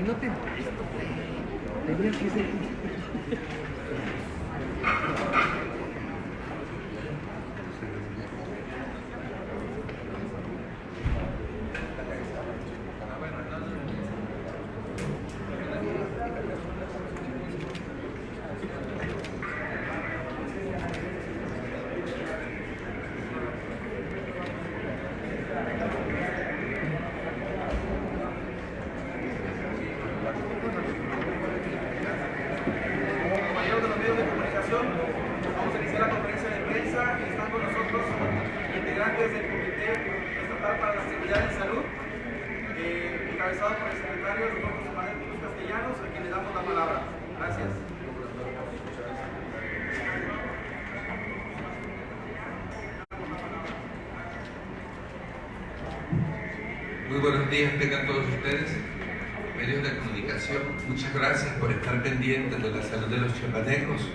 Ay, no te molesto, güey. Tenías que ser... Vamos a iniciar la conferencia de prensa. Están con nosotros integrantes del Comité Estatal para la Seguridad en Salud, encabezado por el secretario del Dr. Manuel Cruz Castellanos, a quien le damos la palabra. Gracias. Muy buenos días tengan todos ustedes, medios de comunicación. Muchas gracias por estar pendientes de la salud de los chiapanecos.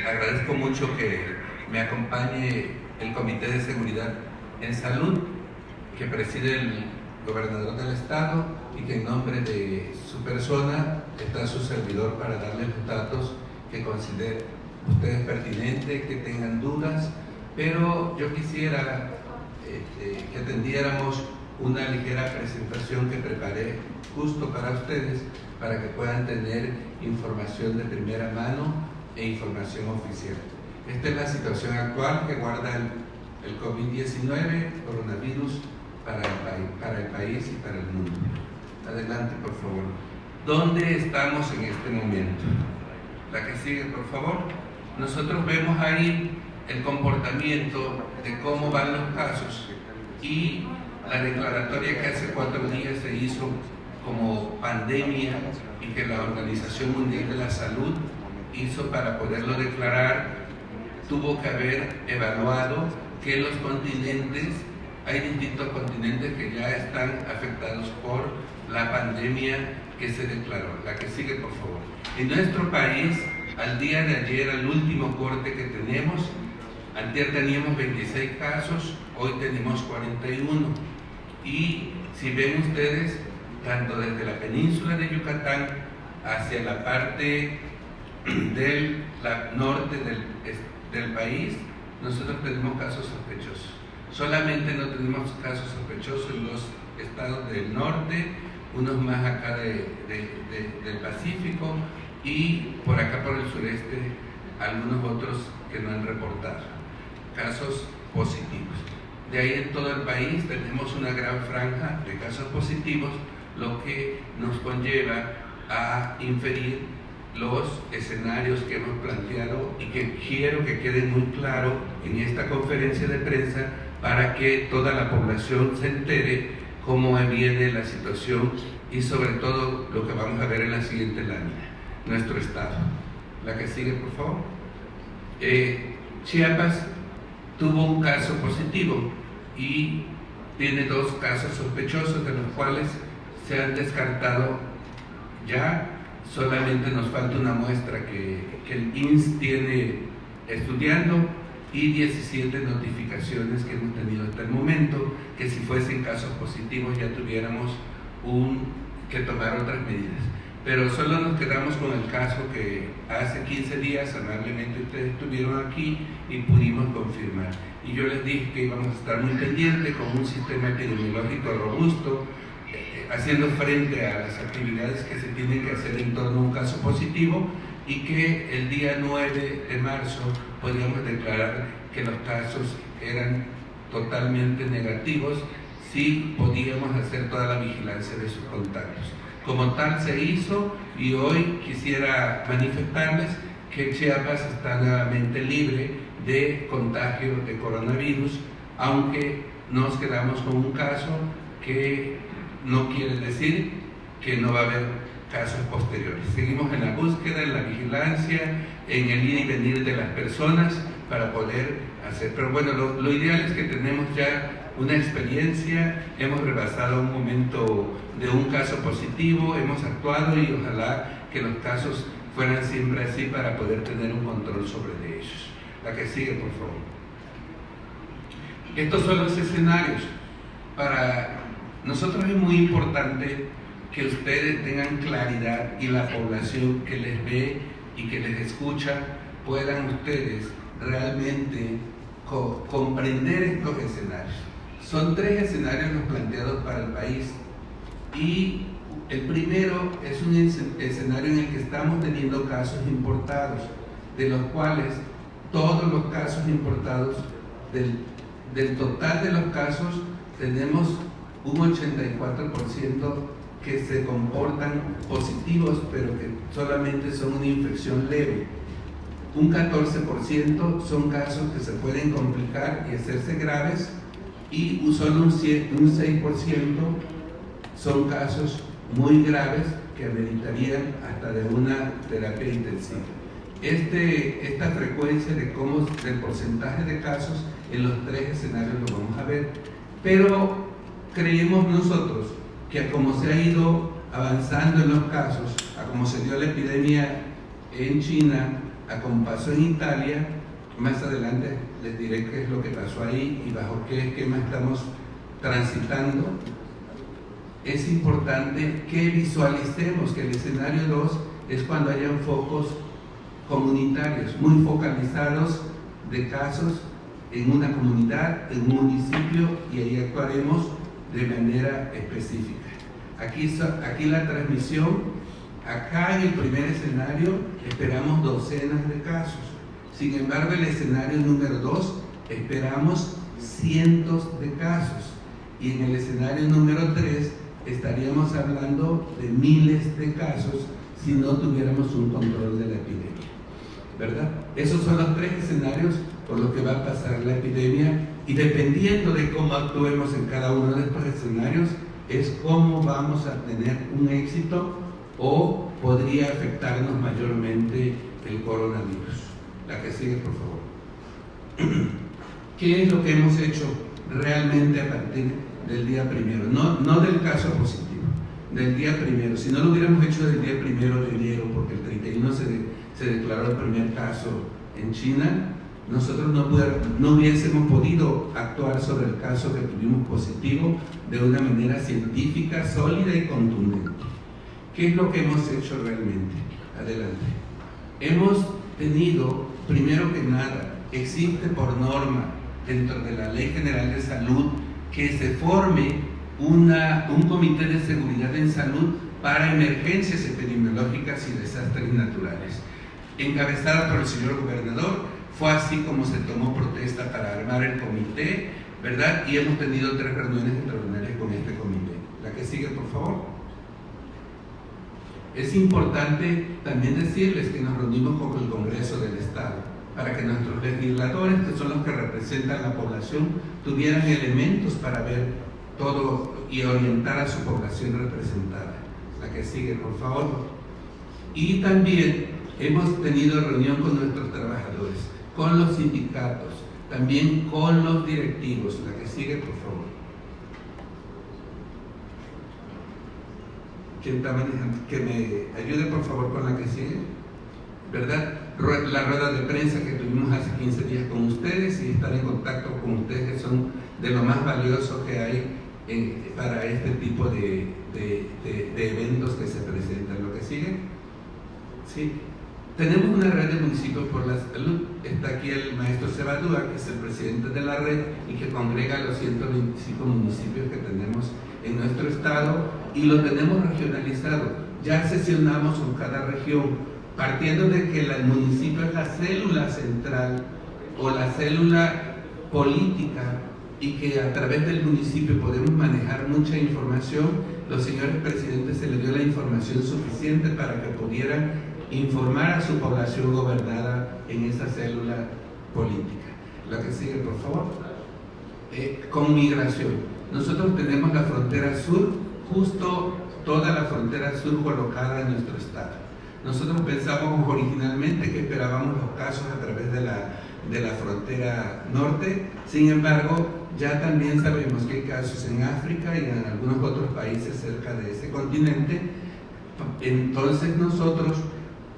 Agradezco mucho que me acompañe el Comité de Seguridad en Salud, que preside el gobernador del estado, y que en nombre de su persona está su servidor para darles los datos que consideren ustedes pertinentes, que tengan dudas. Pero yo quisiera que atendiéramos una ligera presentación que preparé justo para ustedes, para que puedan tener información de primera mano e información oficial. Esta es la situación actual que guarda el COVID-19, coronavirus, para el país y para el mundo. Adelante, por favor. ¿Dónde estamos en este momento? La que sigue, por favor. Nosotros vemos ahí el comportamiento de cómo van los casos y la declaratoria que hace 4 días se hizo como pandemia y que la Organización Mundial de la Salud hizo para poderlo declarar. Tuvo que haber evaluado que los continentes, hay distintos continentes que ya están afectados por la pandemia que se declaró. La que sigue, por favor. En nuestro país, al día de ayer, al último corte que tenemos, antier teníamos 26 casos, hoy tenemos 41. Y si ven ustedes, tanto desde la península de Yucatán hacia la parte del norte del país, nosotros tenemos casos sospechosos. Solamente no tenemos casos sospechosos en los estados del norte, unos más acá del Pacífico, y por acá por el sureste algunos otros que no han reportado casos positivos. De ahí en todo el país tenemos una gran franja de casos positivos, lo que nos conlleva a inferir los escenarios que hemos planteado y que quiero que quede muy claro en esta conferencia de prensa para que toda la población se entere cómo viene la situación y sobre todo lo que vamos a ver en la siguiente lámina, nuestro estado. La que sigue, por favor. Chiapas tuvo un caso positivo y tiene 2 casos sospechosos, de los cuales se han descartado ya. Solamente nos falta una muestra que el INS tiene estudiando y 17 notificaciones que hemos tenido hasta el momento, que si fuesen casos positivos ya tuviéramos que tomar otras medidas. Pero solo nos quedamos con el caso que hace 15 días amablemente ustedes estuvieron aquí y pudimos confirmar. Y yo les dije que íbamos a estar muy pendientes con un sistema epidemiológico robusto, haciendo frente a las actividades que se tienen que hacer en torno a un caso positivo, y que el día 9 de marzo podríamos declarar que los casos eran totalmente negativos si podíamos hacer toda la vigilancia de sus contagios. Como tal se hizo, y hoy quisiera manifestarles que Chiapas está nuevamente libre de contagio de coronavirus, aunque nos quedamos con un caso que no quiere decir que no va a haber casos posteriores. Seguimos en la búsqueda, en la vigilancia, en el ir y venir de las personas para poder hacer. Pero bueno, lo ideal es que tenemos ya una experiencia, hemos rebasado un momento de un caso positivo, hemos actuado y ojalá que los casos fueran siempre así para poder tener un control sobre ellos. La que sigue, por favor. Estos son los escenarios. Para nosotros es muy importante que ustedes tengan claridad y la población que les ve y que les escucha puedan ustedes realmente comprender estos escenarios. Son 3 escenarios los planteados para el país y el primero es un escenario en el que estamos teniendo casos importados, de los cuales todos los casos importados, del total de los casos, tenemos un 84% que se comportan positivos, pero que solamente son una infección leve. Un 14% son casos que se pueden complicar y hacerse graves, y solo un 6% son casos muy graves que ameritarían hasta de una terapia intensiva. Esta frecuencia del porcentaje de casos en los 3 escenarios lo vamos a ver, pero creemos nosotros que como se ha ido avanzando en los casos, a como se dio la epidemia en China, a como pasó en Italia, más adelante les diré qué es lo que pasó ahí y bajo qué esquema estamos transitando, es importante que visualicemos que el escenario 2 es cuando hayan focos comunitarios, muy focalizados de casos en una comunidad, en un municipio, y ahí actuaremos de manera específica. Aquí la transmisión, acá en el primer escenario esperamos docenas de casos. Sin embargo, el escenario número 2 esperamos cientos de casos, y en el escenario número 3 estaríamos hablando de miles de casos si no tuviéramos un control de la epidemia, ¿verdad? Esos son los 3 escenarios por los que va a pasar la epidemia, y dependiendo de cómo actuemos en cada uno de estos escenarios es cómo vamos a tener un éxito o podría afectarnos mayormente el coronavirus. La que sigue, por favor. ¿Qué es lo que hemos hecho realmente a partir del día primero? No del caso positivo, del día primero. Si no lo hubiéramos hecho del día 1 de enero, porque el 31 se declaró el primer caso en China, nosotros no hubiésemos podido actuar sobre el caso que tuvimos positivo de una manera científica, sólida y contundente. ¿Qué es lo que hemos hecho realmente? Adelante. Hemos tenido, primero que nada, existe por norma dentro de la Ley General de Salud que se forme un comité de seguridad en salud para emergencias epidemiológicas y desastres naturales, encabezada por el señor gobernador. Fue así como se tomó protesta para armar el comité, ¿verdad? Y hemos tenido 3 reuniones extraordinarias con este comité. La que sigue, por favor. Es importante también decirles que nos reunimos con el Congreso del Estado para que nuestros legisladores, que son los que representan la población, tuvieran elementos para ver todo y orientar a su población representada. La que sigue, por favor. Y también hemos tenido reunión con nuestros trabajadores, con los sindicatos, también con los directivos. La que sigue, por favor. ¿Quién está manejando? Que me ayude, por favor, con la que sigue, ¿verdad? La rueda de prensa que tuvimos hace 15 días con ustedes, y estar en contacto con ustedes, que son de lo más valioso que hay para este tipo de eventos que se presentan. ¿Lo que sigue? Sí. Tenemos una red de municipios por la salud. Está aquí el maestro Sebadúa, que es el presidente de la red y que congrega los 125 municipios que tenemos en nuestro estado, y lo tenemos regionalizado. Ya sesionamos con cada región, partiendo de que el municipio es la célula central o la célula política, y que a través del municipio podemos manejar mucha información. Los señores presidentes se les dio la información suficiente para que pudieran informar a su población gobernada en esa célula política. La que sigue, por favor. Con migración. Nosotros tenemos la frontera sur, justo toda la frontera sur colocada en nuestro estado. Nosotros pensamos originalmente que esperábamos los casos a través de la frontera norte. Sin embargo, ya también sabemos que hay casos en África y en algunos otros países cerca de ese continente. Entonces nosotros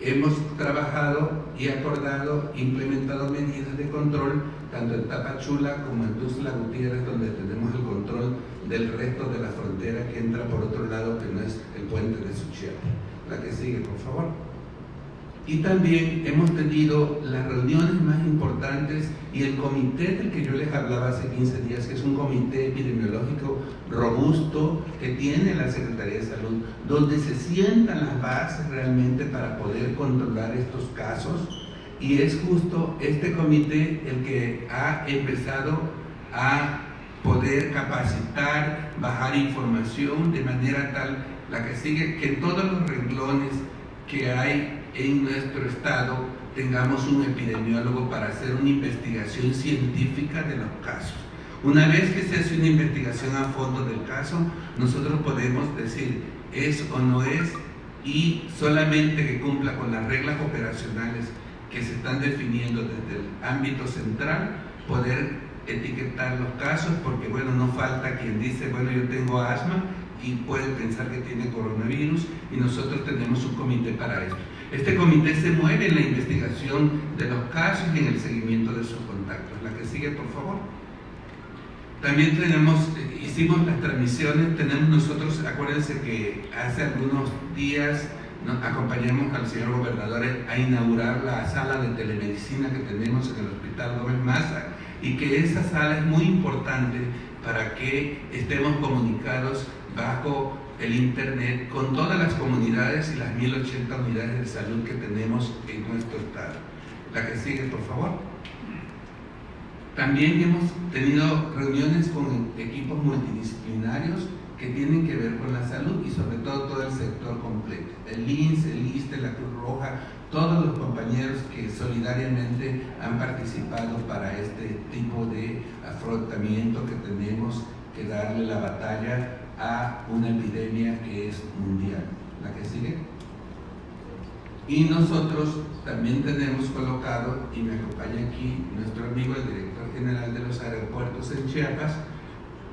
hemos trabajado y acordado, implementado medidas de control tanto en Tapachula como en Tuxtla Gutiérrez, donde tenemos el control del resto de la frontera que entra por otro lado, que no es el puente de Suchiapa. La que sigue, por favor. Y también hemos tenido las reuniones más importantes y el comité del que yo les hablaba hace 15 días, que es un comité epidemiológico robusto que tiene la Secretaría de Salud, donde se sientan las bases realmente para poder controlar estos casos. Y es justo este comité el que ha empezado a poder capacitar, bajar información de manera tal, la que sigue, que todos los renglones que hay en nuestro estado tengamos un epidemiólogo para hacer una investigación científica de los casos. Una vez que se hace una investigación a fondo del caso, nosotros podemos decir es o no es, y solamente que cumpla con las reglas operacionales que se están definiendo desde el ámbito central, poder etiquetar los casos, porque bueno, no falta quien dice, bueno, yo tengo asma y puede pensar que tiene coronavirus, y nosotros tenemos un comité para esto. Este comité se mueve en la investigación de los casos y en el seguimiento de sus contactos. La que sigue, por favor. También hicimos las transmisiones, tenemos nosotros, acuérdense que hace algunos días nos acompañamos al señor gobernador a inaugurar la sala de telemedicina que tenemos en el Hospital Gómez Maza, y que esa sala es muy importante para que estemos comunicados bajo el internet con todas las comunidades y las 1080 unidades de salud que tenemos en nuestro estado. La que sigue, por favor. También hemos tenido reuniones con equipos multidisciplinarios que tienen que ver con la salud y sobre todo el sector completo. El INSS, el ISSSTE, la Cruz Roja, todos los compañeros que solidariamente han participado para este tipo de afrontamiento que tenemos que darle la batalla a una epidemia que es mundial. La que sigue. Y nosotros también tenemos colocado, y me acompaña aquí nuestro amigo el director general de los aeropuertos en Chiapas,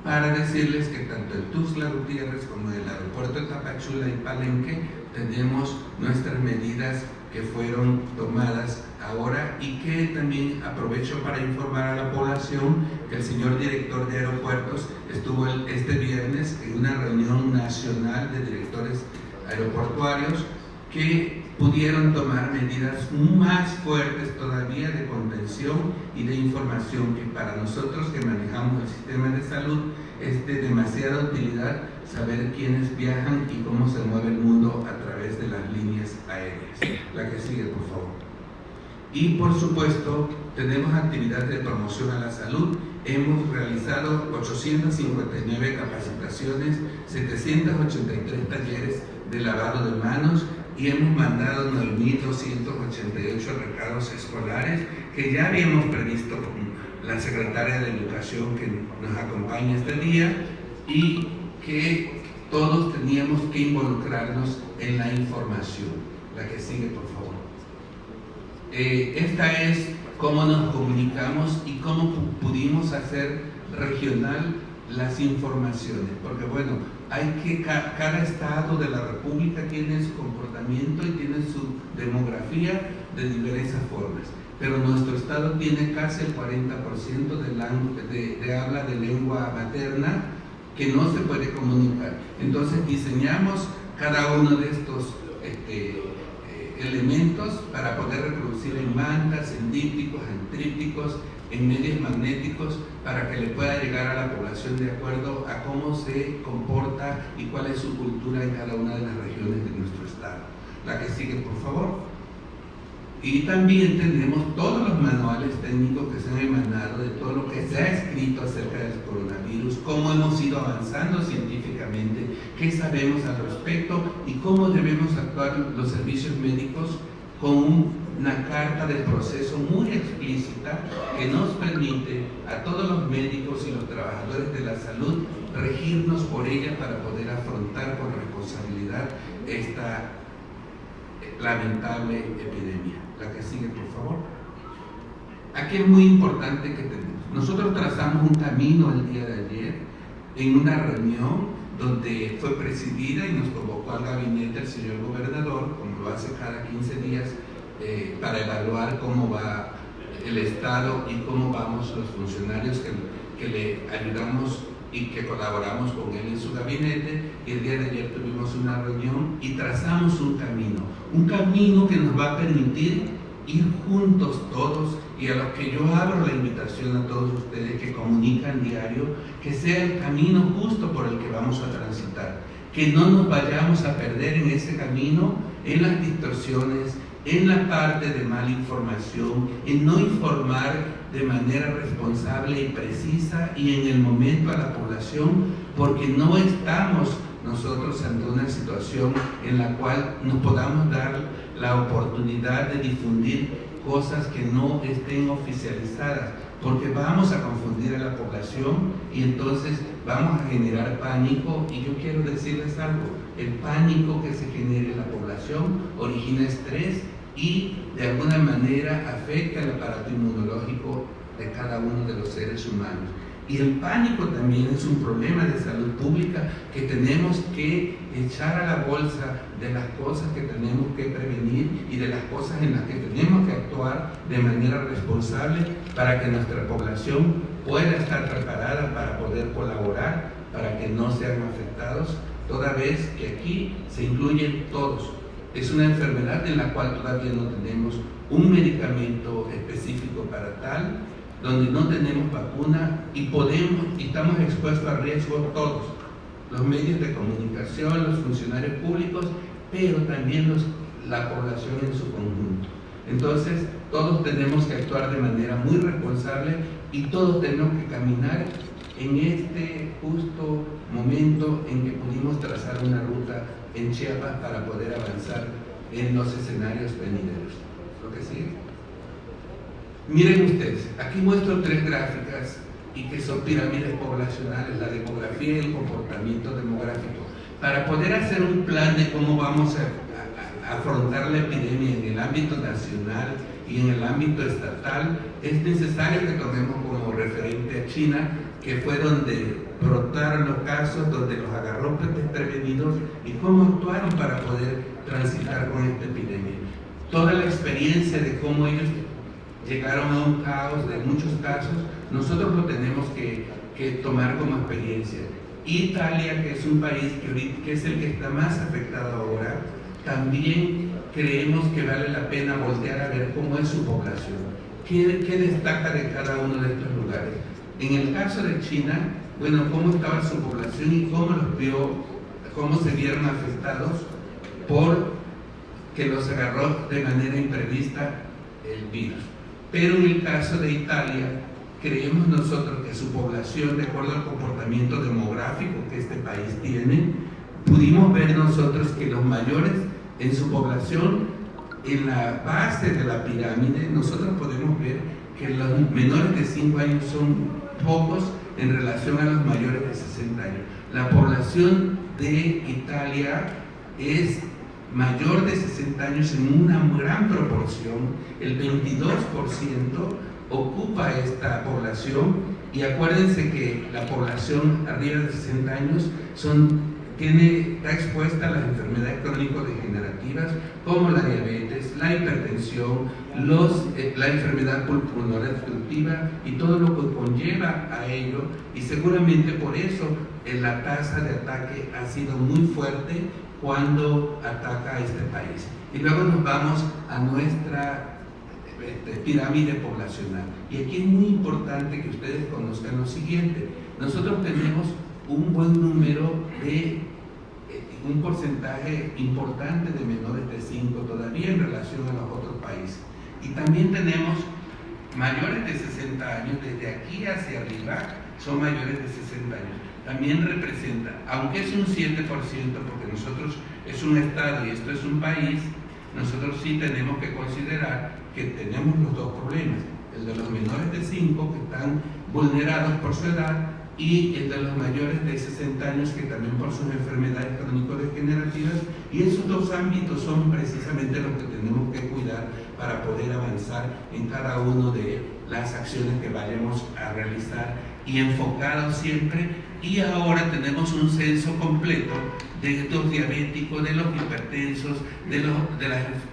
para decirles que tanto en Tuxtla Gutiérrez como en el aeropuerto de Tapachula y Palenque tenemos nuestras medidas que fueron tomadas ahora, y que también aprovecho para informar a la población que el señor director de aeropuertos estuvo este viernes en una reunión nacional de directores aeroportuarios que pudieron tomar medidas más fuertes todavía de contención y de información, que para nosotros que manejamos el sistema de salud es de demasiada utilidad saber quiénes viajan y cómo se mueve el mundo a través de las líneas aéreas. La que sigue, por favor. Y por supuesto tenemos actividades de promoción a la salud. Hemos realizado 859 capacitaciones, 783 talleres de lavado de manos, y hemos mandado 9.288 recados escolares que ya habíamos previsto con la secretaria de Educación que nos acompaña este día, y que todos teníamos que involucrarnos en la información. La que sigue, por favor. Esta es cómo nos comunicamos y cómo pudimos hacer regional las informaciones, porque bueno, hay que cada estado de la República tiene su comportamiento y tiene su demografía de diversas formas, pero nuestro estado tiene casi el 40% de habla de lengua materna que no se puede comunicar. Entonces diseñamos cada uno de estos elementos para poder reproducir en mantas, en dípticos, en trípticos, en medios magnéticos, para que le pueda llegar a la población de acuerdo a cómo se comporta y cuál es su cultura en cada una de las regiones de nuestro estado. La que sigue, por favor. Y también tenemos todos los manuales técnicos que se han emanado de todo lo que se ha escrito acerca del coronavirus, cómo hemos ido avanzando científicamente, qué sabemos al respecto y cómo debemos actuar los servicios médicos, con una carta de proceso muy explícita que nos permite a todos los médicos y los trabajadores de la salud regirnos por ella para poder afrontar con responsabilidad esta lamentable epidemia. La que sigue, por favor. Aquí es muy importante que tenemos. Nosotros trazamos un camino el día de ayer en una reunión donde fue presidida y nos convocó al gabinete el señor gobernador, como lo hace cada 15 días, para evaluar cómo va el Estado y cómo vamos los funcionarios que le ayudamos y que colaboramos con él en su gabinete. Y el día de ayer tuvimos una reunión y trazamos un camino que nos va a permitir ir juntos todos, y a los que yo abro la invitación a todos ustedes que comunican diario, que sea el camino justo por el que vamos a transitar, que no nos vayamos a perder en ese camino, en las distorsiones, en la parte de mala información, en no informar de manera responsable y precisa y en el momento a la población, porque no estamos nosotros ante una situación en la cual nos podamos dar la oportunidad de difundir cosas que no estén oficializadas, porque vamos a confundir a la población y entonces vamos a generar pánico. Y yo quiero decirles algo: el pánico que se genere en la población origina estrés y de alguna manera afecta el aparato inmunológico de cada uno de los seres humanos. Y el pánico también es un problema de salud pública que tenemos que echar a la bolsa de las cosas que tenemos que prevenir y de las cosas en las que tenemos que actuar de manera responsable para que nuestra población pueda estar preparada para poder colaborar, para que no sean afectados, toda vez que aquí se incluyen todos. Es una enfermedad en la cual todavía no tenemos un medicamento específico para tal, donde no tenemos vacuna y estamos expuestos a riesgo todos, los medios de comunicación, los funcionarios públicos, pero también la población en su conjunto. Entonces, todos tenemos que actuar de manera muy responsable y todos tenemos que caminar en este justo momento en que pudimos trazar una ruta en Chiapas para poder avanzar en los escenarios venideros. ¿Lo que sigue? Miren ustedes, aquí muestro 3 gráficas y que son pirámides poblacionales, la demografía y el comportamiento demográfico, para poder hacer un plan de cómo vamos a afrontar la epidemia en el ámbito nacional y en el ámbito estatal. Es necesario que tomemos como referente a China, que fue donde brotaron los casos, donde los agarró desprevenidos y cómo actuaron para poder transitar con esta epidemia. Toda la experiencia de cómo ellos llegaron a un caos de muchos casos, nosotros lo tenemos que tomar como experiencia. Italia, que es un país que es el que está más afectado ahora, también creemos que vale la pena voltear a ver cómo es su población, qué destaca de cada uno de estos lugares. En el caso de China, bueno, cómo estaba su población y cómo se vieron afectados por que los agarró de manera imprevista el virus. Pero en el caso de Italia, creemos nosotros que su población, de acuerdo al comportamiento demográfico que este país tiene, pudimos ver nosotros que los mayores en su población, en la base de la pirámide, nosotros podemos ver que los menores de 5 años son pocos en relación a los mayores de 60 años. La población de Italia es mayor de 60 años en una gran proporción, el 22% ocupa esta población, y acuérdense que la población arriba de 60 años está expuesta a las enfermedades crónico-degenerativas como la diabetes, la hipertensión, la enfermedad pulmonar obstructiva y todo lo que conlleva a ello, y seguramente por eso la tasa de ataque ha sido muy fuerte cuando ataca a este país. Y luego nos vamos a nuestra pirámide poblacional. Y aquí es muy importante que ustedes conozcan lo siguiente: nosotros tenemos un buen número un porcentaje importante de menores de 5 todavía en relación a los otros países. Y también tenemos mayores de 60 años, desde aquí hacia arriba son mayores de 60 años. También representa, aunque es un 7%, porque nosotros es un estado y esto es un país, nosotros sí tenemos que considerar que tenemos los dos problemas: el de los menores de 5 que están vulnerados por su edad, y el de los mayores de 60 años que también por sus enfermedades crónico-degenerativas. Y esos dos ámbitos son precisamente los que tenemos que cuidar para poder avanzar en cada uno de las acciones que vayamos a realizar, y enfocados siempre y ahora tenemos un censo completo de los diabéticos, de los hipertensos, de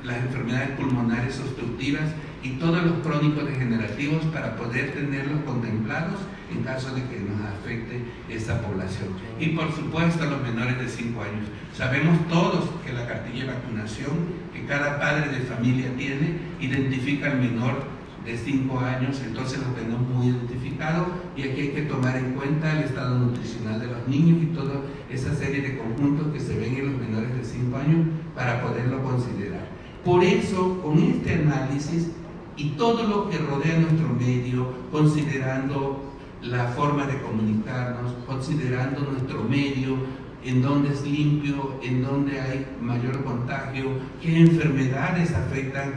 las enfermedades pulmonares obstructivas y todos los crónicos degenerativos para poder tenerlos contemplados en caso de que nos afecte esa población. Y por supuesto a los menores de 5 años. Sabemos todos que la cartilla de vacunación que cada padre de familia tiene identifica al menor de 5 años, entonces lo tenemos muy identificado, y aquí hay que tomar en cuenta el estado nutricional de los niños y toda esa serie de conjuntos que se ven en los menores de 5 años para poderlo considerar. Por eso, con este análisis y todo lo que rodea nuestro medio, considerando la forma de comunicarnos, considerando nuestro medio, en donde es limpio, en donde hay mayor contagio, qué enfermedades afectan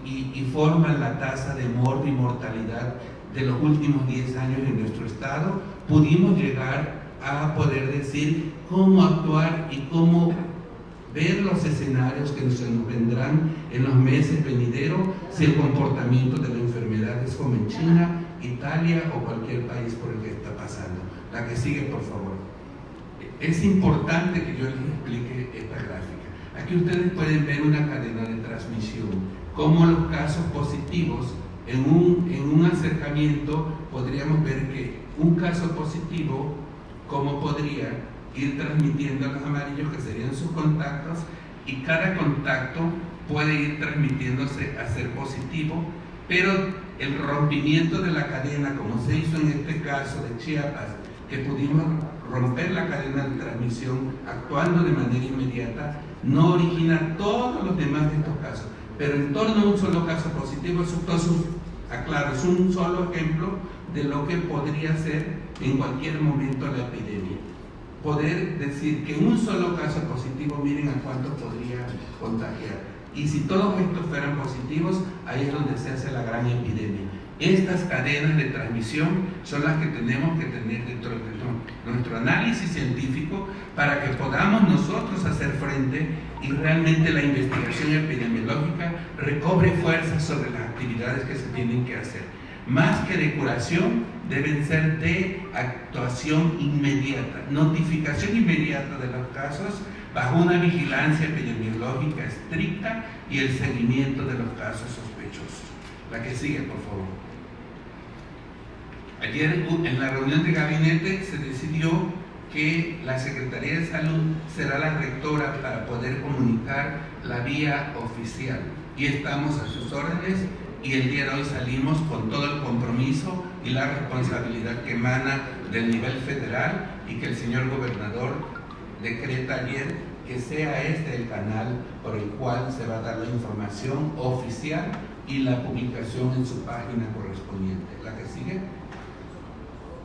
y forman la tasa de mortalidad de los últimos 10 años en nuestro estado, pudimos llegar a poder decir cómo actuar y cómo ver los escenarios que se nos vendrán en los meses venideros, si el comportamiento de la enfermedad es como en China, Italia o cualquier país por el que está pasando. La que sigue, por favor. Es importante que yo les explique esta gráfica. Aquí ustedes pueden ver una cadena de transmisión, como los casos positivos, en un acercamiento podríamos ver que un caso positivo, como podría ir transmitiendo a los amarillos, que serían sus contactos, y cada contacto puede ir transmitiéndose a ser positivo, pero el rompimiento de la cadena, como se hizo en este caso de Chiapas, que pudimos romper la cadena de transmisión actuando de manera inmediata, no origina todos los demás de estos casos, pero en torno a un solo caso positivo, aclaro, es un solo ejemplo de lo que podría ser en cualquier momento la epidemia. Poder decir que un solo caso positivo, miren a cuánto podría contagiar. Y si todos estos fueran positivos, ahí es donde se hace la gran epidemia. Estas cadenas de transmisión son las que tenemos que tener dentro de nuestro análisis científico para que podamos nosotros hacer frente y realmente la investigación epidemiológica recobre fuerza sobre las actividades que se tienen que hacer. Más que de curación, deben ser de actuación inmediata, notificación inmediata de los casos bajo una vigilancia epidemiológica estricta y el seguimiento de los casos sospechosos. La que sigue, por favor. Ayer en la reunión de gabinete se decidió que la Secretaría de Salud será la rectora para poder comunicar la vía oficial. Y estamos a sus órdenes, y el día de hoy salimos con todo el compromiso y la responsabilidad que emana del nivel federal, y que el señor gobernador decreta ayer que sea este el canal por el cual se va a dar la información oficial y la publicación en su página correspondiente. La que sigue.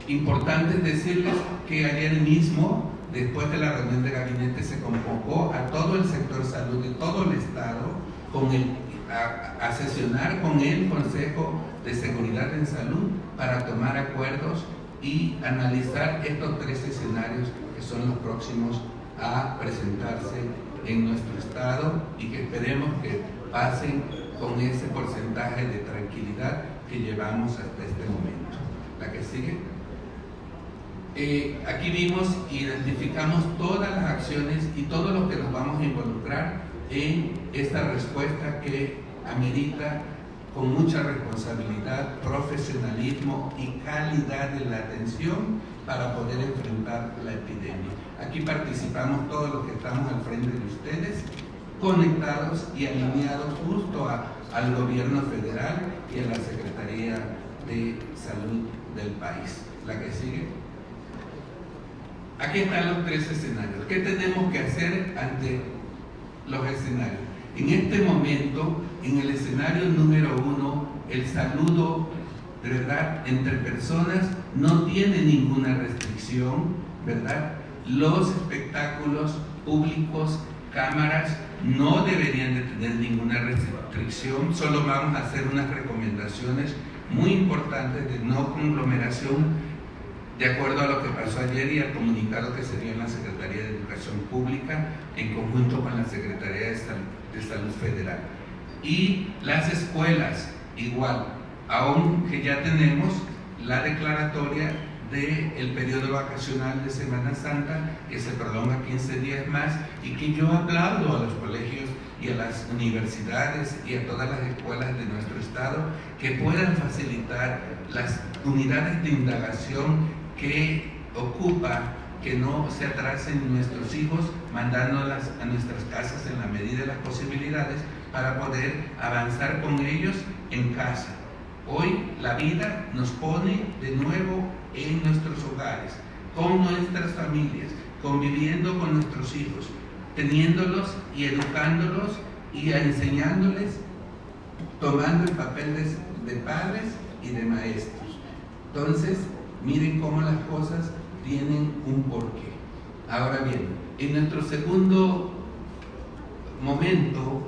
Importante decirles que ayer mismo, después de la reunión de gabinete, se convocó a todo el sector salud de todo el estado a sesionar con el Consejo de Seguridad en Salud para tomar acuerdos y analizar estos 3 escenarios que son los próximos a presentarse en nuestro estado, y que esperemos que pasen con ese porcentaje de tranquilidad que llevamos hasta este momento. La que sigue. Aquí vimos e identificamos todas las acciones y todo lo que nos vamos a involucrar en esta respuesta que amerita con mucha responsabilidad, profesionalismo y calidad de la atención para poder enfrentar la epidemia. Aquí participamos todos los que estamos al frente de ustedes, conectados y alineados justo al gobierno federal y a la Secretaría de Salud del país. La que sigue. Aquí están los 3 escenarios. ¿Qué tenemos que hacer ante los escenarios? En este momento, en el escenario número 1, el saludo, ¿verdad?, entre personas no tiene ninguna restricción, ¿verdad? Los espectáculos públicos, cámaras, no deberían de tener ninguna restricción. Solo vamos a hacer unas recomendaciones muy importantes de no conglomeración, de acuerdo a lo que pasó ayer y al comunicado que se dio en la Secretaría de Educación Pública en conjunto con la Secretaría de Salud Federal. Y las escuelas, igual, aunque ya tenemos la declaratoria del periodo vacacional de Semana Santa, que se prolonga 15 días más, y que yo aplaudo a los colegios y a las universidades y a todas las escuelas de nuestro estado que puedan facilitar las unidades de indagación que ocupa que no se atrasen nuestros hijos, mandándolas a nuestras casas en la medida de las posibilidades para poder avanzar con ellos en casa. Hoy la vida nos pone de nuevo en nuestros hogares, con nuestras familias, conviviendo con nuestros hijos, teniéndolos y educándolos y enseñándoles, tomando el papel de padres y de maestros. Entonces, miren cómo las cosas tienen un porqué. Ahora bien, en nuestro segundo momento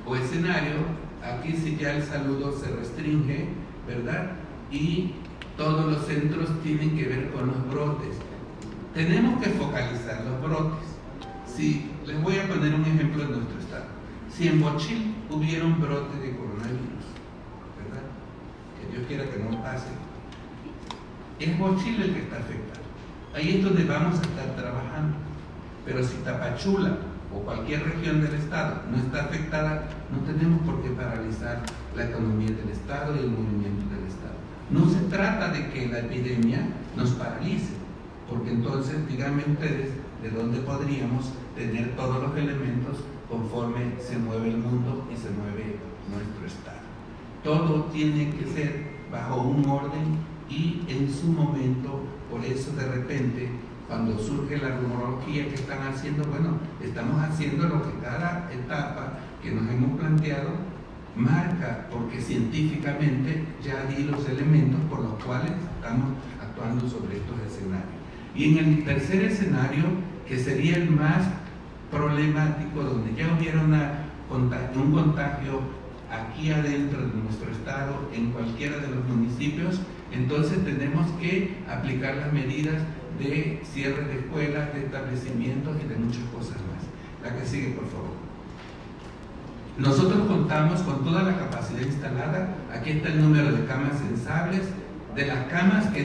o escenario, aquí sí ya el saludo se restringe, ¿verdad? Y todos los centros tienen que ver con los brotes. Tenemos que focalizar los brotes. Si les voy a poner un ejemplo en nuestro estado. Si en Bochil hubiera un brote de coronavirus, ¿verdad? Que Dios quiera que no pase, es Bochil el que está afectado. Ahí es donde vamos a estar trabajando. Pero si Tapachula o cualquier región del estado no está afectada, no tenemos por qué paralizar la economía del estado y el movimiento del estado. No se trata de que la epidemia nos paralice, porque entonces díganme ustedes de dónde podríamos tener todos los elementos conforme se mueve el mundo y se mueve nuestro estado. Todo tiene que ser bajo un orden y en su momento. Por eso de repente cuando surge la rumorología que están haciendo, bueno, estamos haciendo lo que cada etapa que nos hemos planteado marca, porque científicamente ya di los elementos por los cuales estamos actuando sobre estos escenarios. Y en el tercer escenario, que sería el más problemático, donde ya hubiera un contagio aquí adentro de nuestro estado, en cualquiera de los municipios, entonces tenemos que aplicar las medidas de cierre de escuelas, de establecimientos y de muchas cosas más. La que sigue, por favor. Nosotros contamos con toda la capacidad instalada. Aquí está el número de camas sensables, de las camas que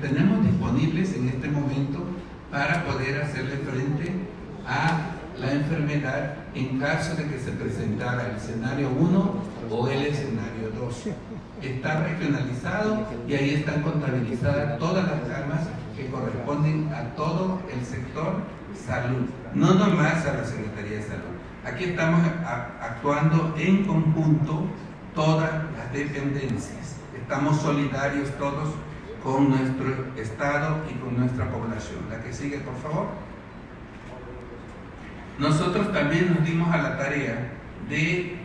tenemos disponibles en este momento para poder hacerle frente a la enfermedad en caso de que se presentara el escenario 1 o el escenario 2. Está regionalizado y ahí están contabilizadas todas las camas que corresponden a todo el sector salud, no nomás a la Secretaría de Salud. Aquí estamos actuando en conjunto todas las dependencias. Estamos solidarios todos con nuestro estado y con nuestra población. La que sigue, por favor. Nosotros también nos dimos a la tarea de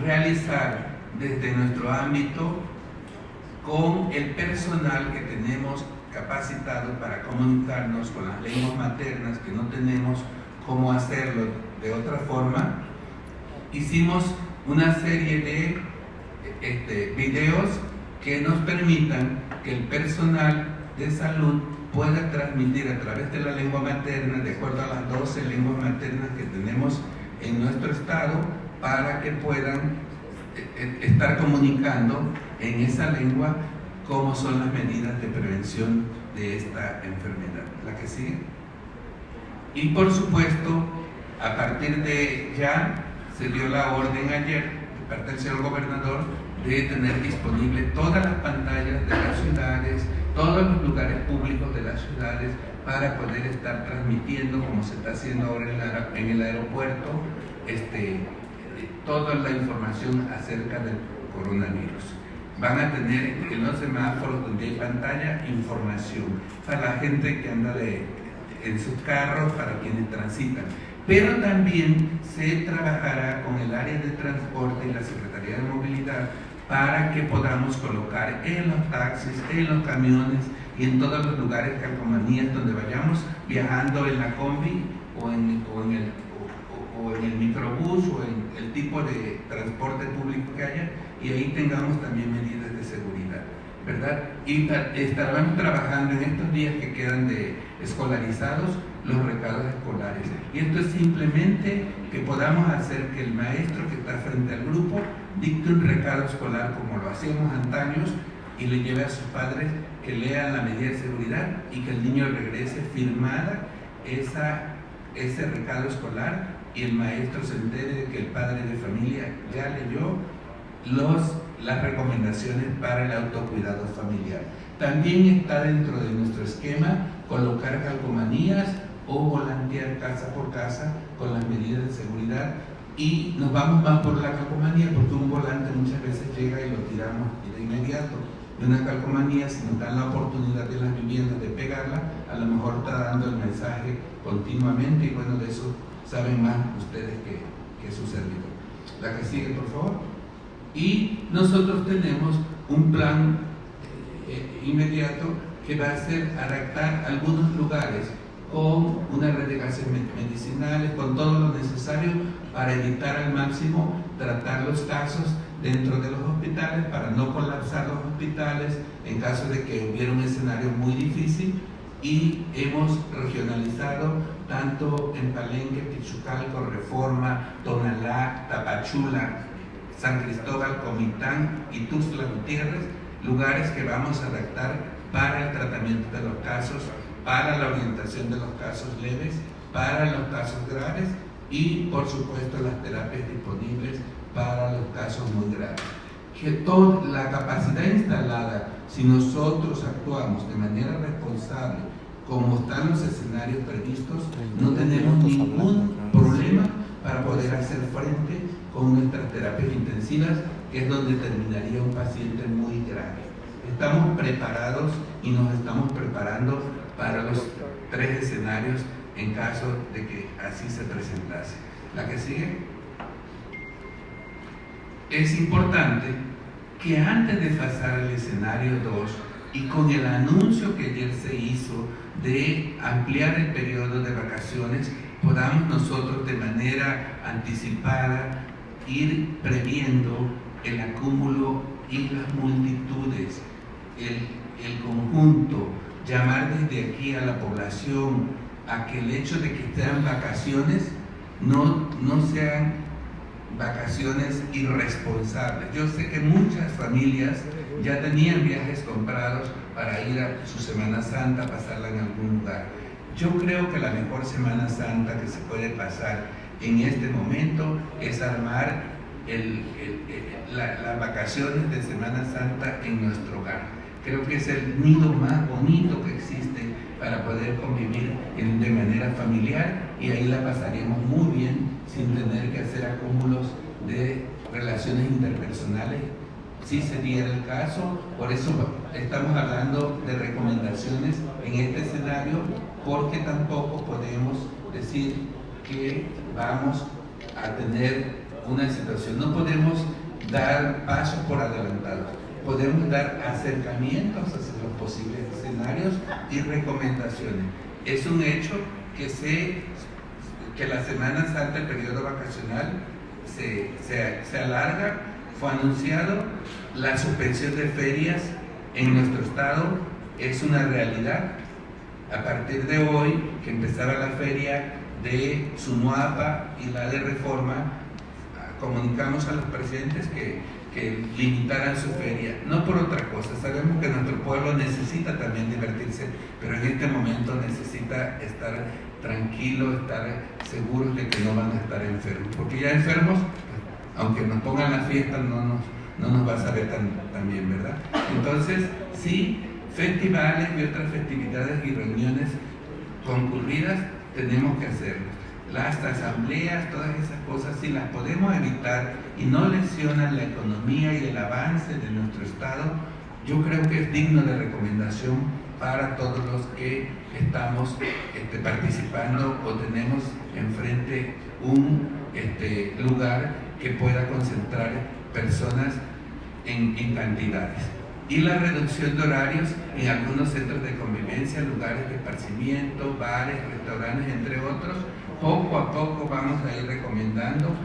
realizar desde nuestro ámbito con el personal que tenemos capacitado para comunicarnos con las lenguas maternas, que no tenemos cómo hacerlo de otra forma. Hicimos una serie de videos que nos permitan que el personal de salud pueda transmitir a través de la lengua materna, de acuerdo a las 12 lenguas maternas que tenemos en nuestro estado, para que puedan estar comunicando en esa lengua cómo son las medidas de prevención de esta enfermedad. La que sigue. Y por supuesto, a partir de ya se dio la orden ayer de parte del señor gobernador de tener disponible todas las pantallas de las ciudades, todos los lugares públicos de las ciudades, para poder estar transmitiendo, como se está haciendo ahora en el aeropuerto, toda la información acerca del coronavirus. Van a tener en los semáforos donde hay pantalla información para la gente que anda en sus carros, para quienes transitan. Pero también se trabajará con el área de transporte y la Secretaría de Movilidad para que podamos colocar en los taxis, en los camiones y en todos los lugares, calcomanías, donde vayamos viajando en la combi o en el microbús o en el tipo de transporte público que haya, y ahí tengamos también medidas de seguridad, ¿verdad? Y estaremos trabajando en estos días que quedan de escolarizados los recados escolares. Y esto es simplemente que podamos hacer que el maestro que está frente al grupo dicte un recado escolar como lo hacíamos antaños y le lleve a sus padres que lean la medida de seguridad y que el niño regrese firmada ese recado escolar y el maestro se entere de que el padre de familia ya leyó las recomendaciones para el autocuidado familiar. También está dentro de nuestro esquema colocar calcomanías o volantear casa por casa con las medidas de seguridad, y nos vamos más por la calcomanía porque un volante muchas veces llega y lo tiramos de inmediato. De una calcomanía, si nos dan la oportunidad de las viviendas de pegarla, a lo mejor está dando el mensaje continuamente, y bueno, de eso saben más ustedes que su servidor. La que sigue, por favor. Y nosotros tenemos un plan inmediato que va a ser adaptar algunos lugares con una red de gases medicinales, con todo lo necesario para evitar al máximo tratar los casos dentro de los hospitales, para no colapsar los hospitales en caso de que hubiera un escenario muy difícil. Y hemos regionalizado tanto en Palenque, Pichucalco, Reforma, Tonalá, Tapachula, San Cristóbal, Comitán y Tuxtla Gutiérrez, lugares que vamos a adaptar para el tratamiento de los casos, para la orientación de los casos leves, para los casos graves y, por supuesto, las terapias disponibles para los casos muy graves. Que toda la capacidad instalada, si nosotros actuamos de manera responsable, como están los escenarios previstos, no tenemos ningún problema para poder hacer frente con nuestras terapias intensivas, que es donde terminaría un paciente muy grave. Estamos preparados y nos estamos preparando para los 3 escenarios en caso de que así se presentase. La que sigue. Es importante que antes de pasar al escenario 2 y con el anuncio que ayer se hizo de ampliar el periodo de vacaciones, podamos nosotros de manera anticipada ir previendo el acúmulo y las multitudes, el conjunto, llamar desde aquí a la población a que el hecho de que sean vacaciones no sean vacaciones irresponsables. Yo sé que muchas familias ya tenían viajes comprados para ir a su Semana Santa, pasarla en algún lugar. Yo creo que la mejor Semana Santa que se puede pasar en este momento es armar las vacaciones de Semana Santa en nuestro hogar. Creo que es el nido más bonito que existe para poder convivir de manera familiar, y ahí la pasaríamos muy bien sin tener que hacer acúmulos de relaciones interpersonales si se diera el caso. Por eso estamos hablando de recomendaciones en este escenario, porque tampoco podemos decir que vamos a tener una situación, no podemos dar pasos por adelantados, podemos dar acercamientos hacia los posibles escenarios y recomendaciones. Es un hecho que la Semana Santa, el periodo vacacional, se alarga. Fue anunciado la suspensión de ferias en nuestro estado, es una realidad. A partir de hoy, que empezaba la feria de Sunuapa y la de Reforma, comunicamos a los presidentes que limitaran su feria, no por otra cosa. Sabemos que nuestro pueblo necesita también divertirse, pero en este momento necesita estar tranquilo, estar seguros de que no van a estar enfermos, porque ya enfermos, aunque nos pongan la fiesta, no nos va a saber tan bien, ¿verdad? Entonces, sí, festivales y otras festividades y reuniones concurridas tenemos que hacerlo. Las asambleas, todas esas cosas, si las podemos evitar y no lesionan la economía y el avance de nuestro estado, yo creo que es digno de recomendación para todos los que estamos participando o tenemos enfrente un lugar que pueda concentrar personas en cantidades. Y la reducción de horarios en algunos centros de convivencia, lugares de esparcimiento, bares, restaurantes, entre otros, poco a poco vamos a ir recomendando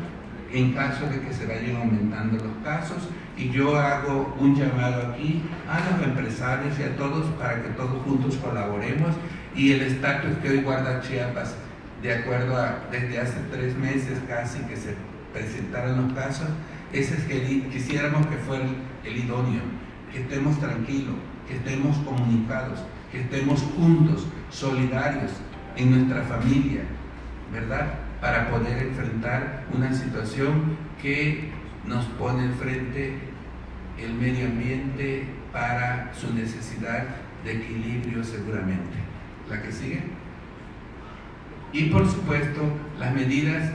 en caso de que se vayan aumentando los casos. Y yo hago un llamado aquí a los empresarios y a todos para que todos juntos colaboremos, y el estatus que hoy guarda Chiapas, de acuerdo a desde hace 3 meses casi que se presentaron los casos, ese es que quisiéramos que fuera el idóneo, que estemos tranquilos, que estemos comunicados, que estemos juntos, solidarios en nuestra familia, ¿verdad? Para poder enfrentar una situación que nos pone enfrente el medio ambiente para su necesidad de equilibrio seguramente. ¿La que sigue? Y por supuesto, las medidas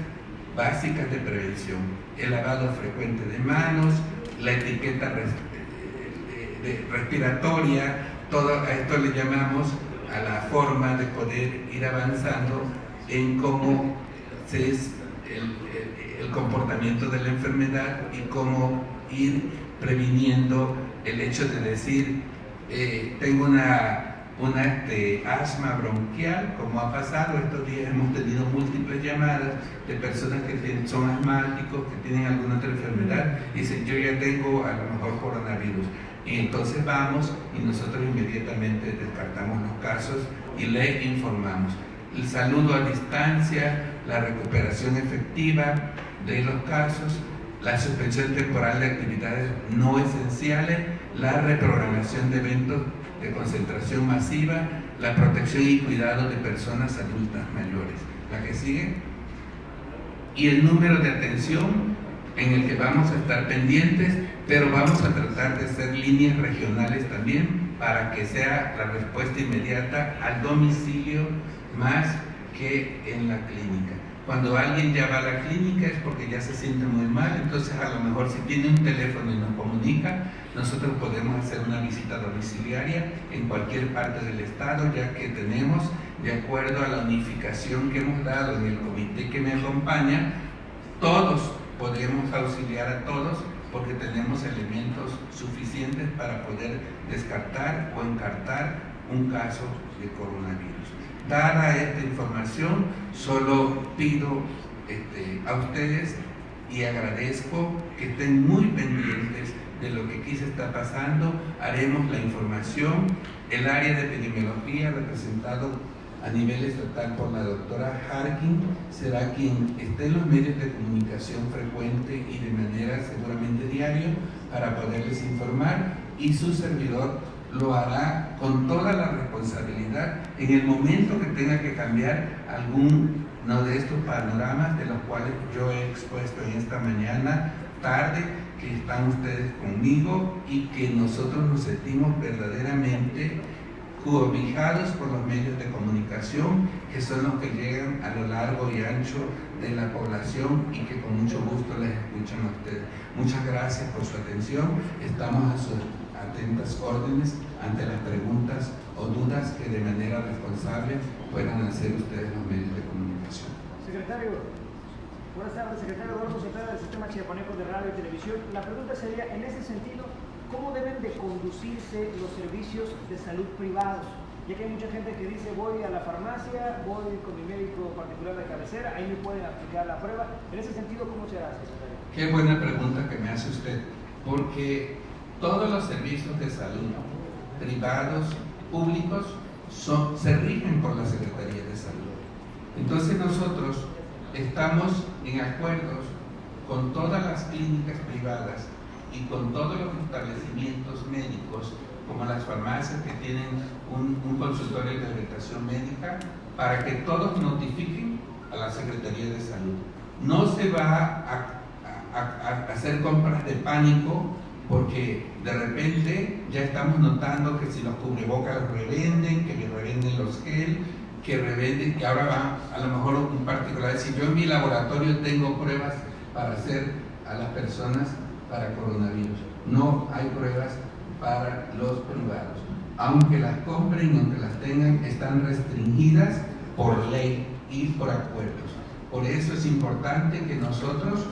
básicas de prevención, el lavado frecuente de manos, la etiqueta respiratoria, todo a esto le llamamos a la forma de poder ir avanzando en cómo es el comportamiento de la enfermedad y cómo ir previniendo el hecho de decir tengo una asma bronquial, como ha pasado estos días. Hemos tenido múltiples llamadas de personas que son asmáticos, que tienen alguna otra enfermedad y dicen yo ya tengo a lo mejor coronavirus, y entonces vamos y nosotros inmediatamente descartamos los casos y le informamos. El saludo a distancia, la recuperación efectiva de los casos, la suspensión temporal de actividades no esenciales, la reprogramación de eventos de concentración masiva, la protección y cuidado de personas adultas mayores. La que sigue. Y el número de atención en el que vamos a estar pendientes, pero vamos a tratar de hacer líneas regionales también para que sea la respuesta inmediata al domicilio más que en la clínica. Cuando alguien ya va a la clínica es porque ya se siente muy mal, entonces a lo mejor si tiene un teléfono y nos comunica, nosotros podemos hacer una visita domiciliaria en cualquier parte del estado, ya que tenemos, de acuerdo a la unificación que hemos dado en el comité que me acompaña, todos podemos auxiliar a todos porque tenemos elementos suficientes para poder descartar o encartar un caso de coronavirus. Dada esta información, solo pido a ustedes y agradezco que estén muy pendientes de lo que aquí se está pasando. Haremos la información. El área de epidemiología, representado a nivel estatal por la doctora Harkin, será quien esté en los medios de comunicación frecuente y de manera seguramente diaria para poderles informar, y su servidor lo hará con toda la responsabilidad en el momento que tenga que cambiar alguno de estos panoramas de los cuales yo he expuesto en esta mañana tarde, que están ustedes conmigo y que nosotros nos sentimos verdaderamente cobijados por los medios de comunicación, que son los que llegan a lo largo y ancho de la población y que con mucho gusto les escuchan a ustedes. Muchas gracias por su atención. Estamos a sus atentas órdenes ante las preguntas o dudas que de manera responsable puedan hacer ustedes los medios de comunicación. Secretario, buenas tardes, secretario Eduardo Cepeda del Sistema Chiapaneco de Radio y Televisión. La pregunta sería, en ese sentido, ¿cómo deben de conducirse los servicios de salud privados? Ya que hay mucha gente que dice, voy a la farmacia, voy con mi médico particular de cabecera, ahí me pueden aplicar la prueba. En ese sentido, ¿cómo se hace, secretario? Qué buena pregunta que me hace usted, porque todos los servicios de salud, privados, públicos, se rigen por la Secretaría de Salud. Entonces nosotros estamos en acuerdos con todas las clínicas privadas y con todos los establecimientos médicos, como las farmacias que tienen un consultorio de orientación médica, para que todos notifiquen a la Secretaría de Salud. No se va a hacer compras de pánico, porque de repente ya estamos notando que si los cubrebocas los revenden, que revenden los gel, que revenden, que ahora va a lo mejor un particular, si yo en mi laboratorio tengo pruebas para hacer a las personas para coronavirus. No hay pruebas para los privados. Aunque las compren, aunque las tengan, están restringidas por ley y por acuerdos. Por eso es importante que nosotros,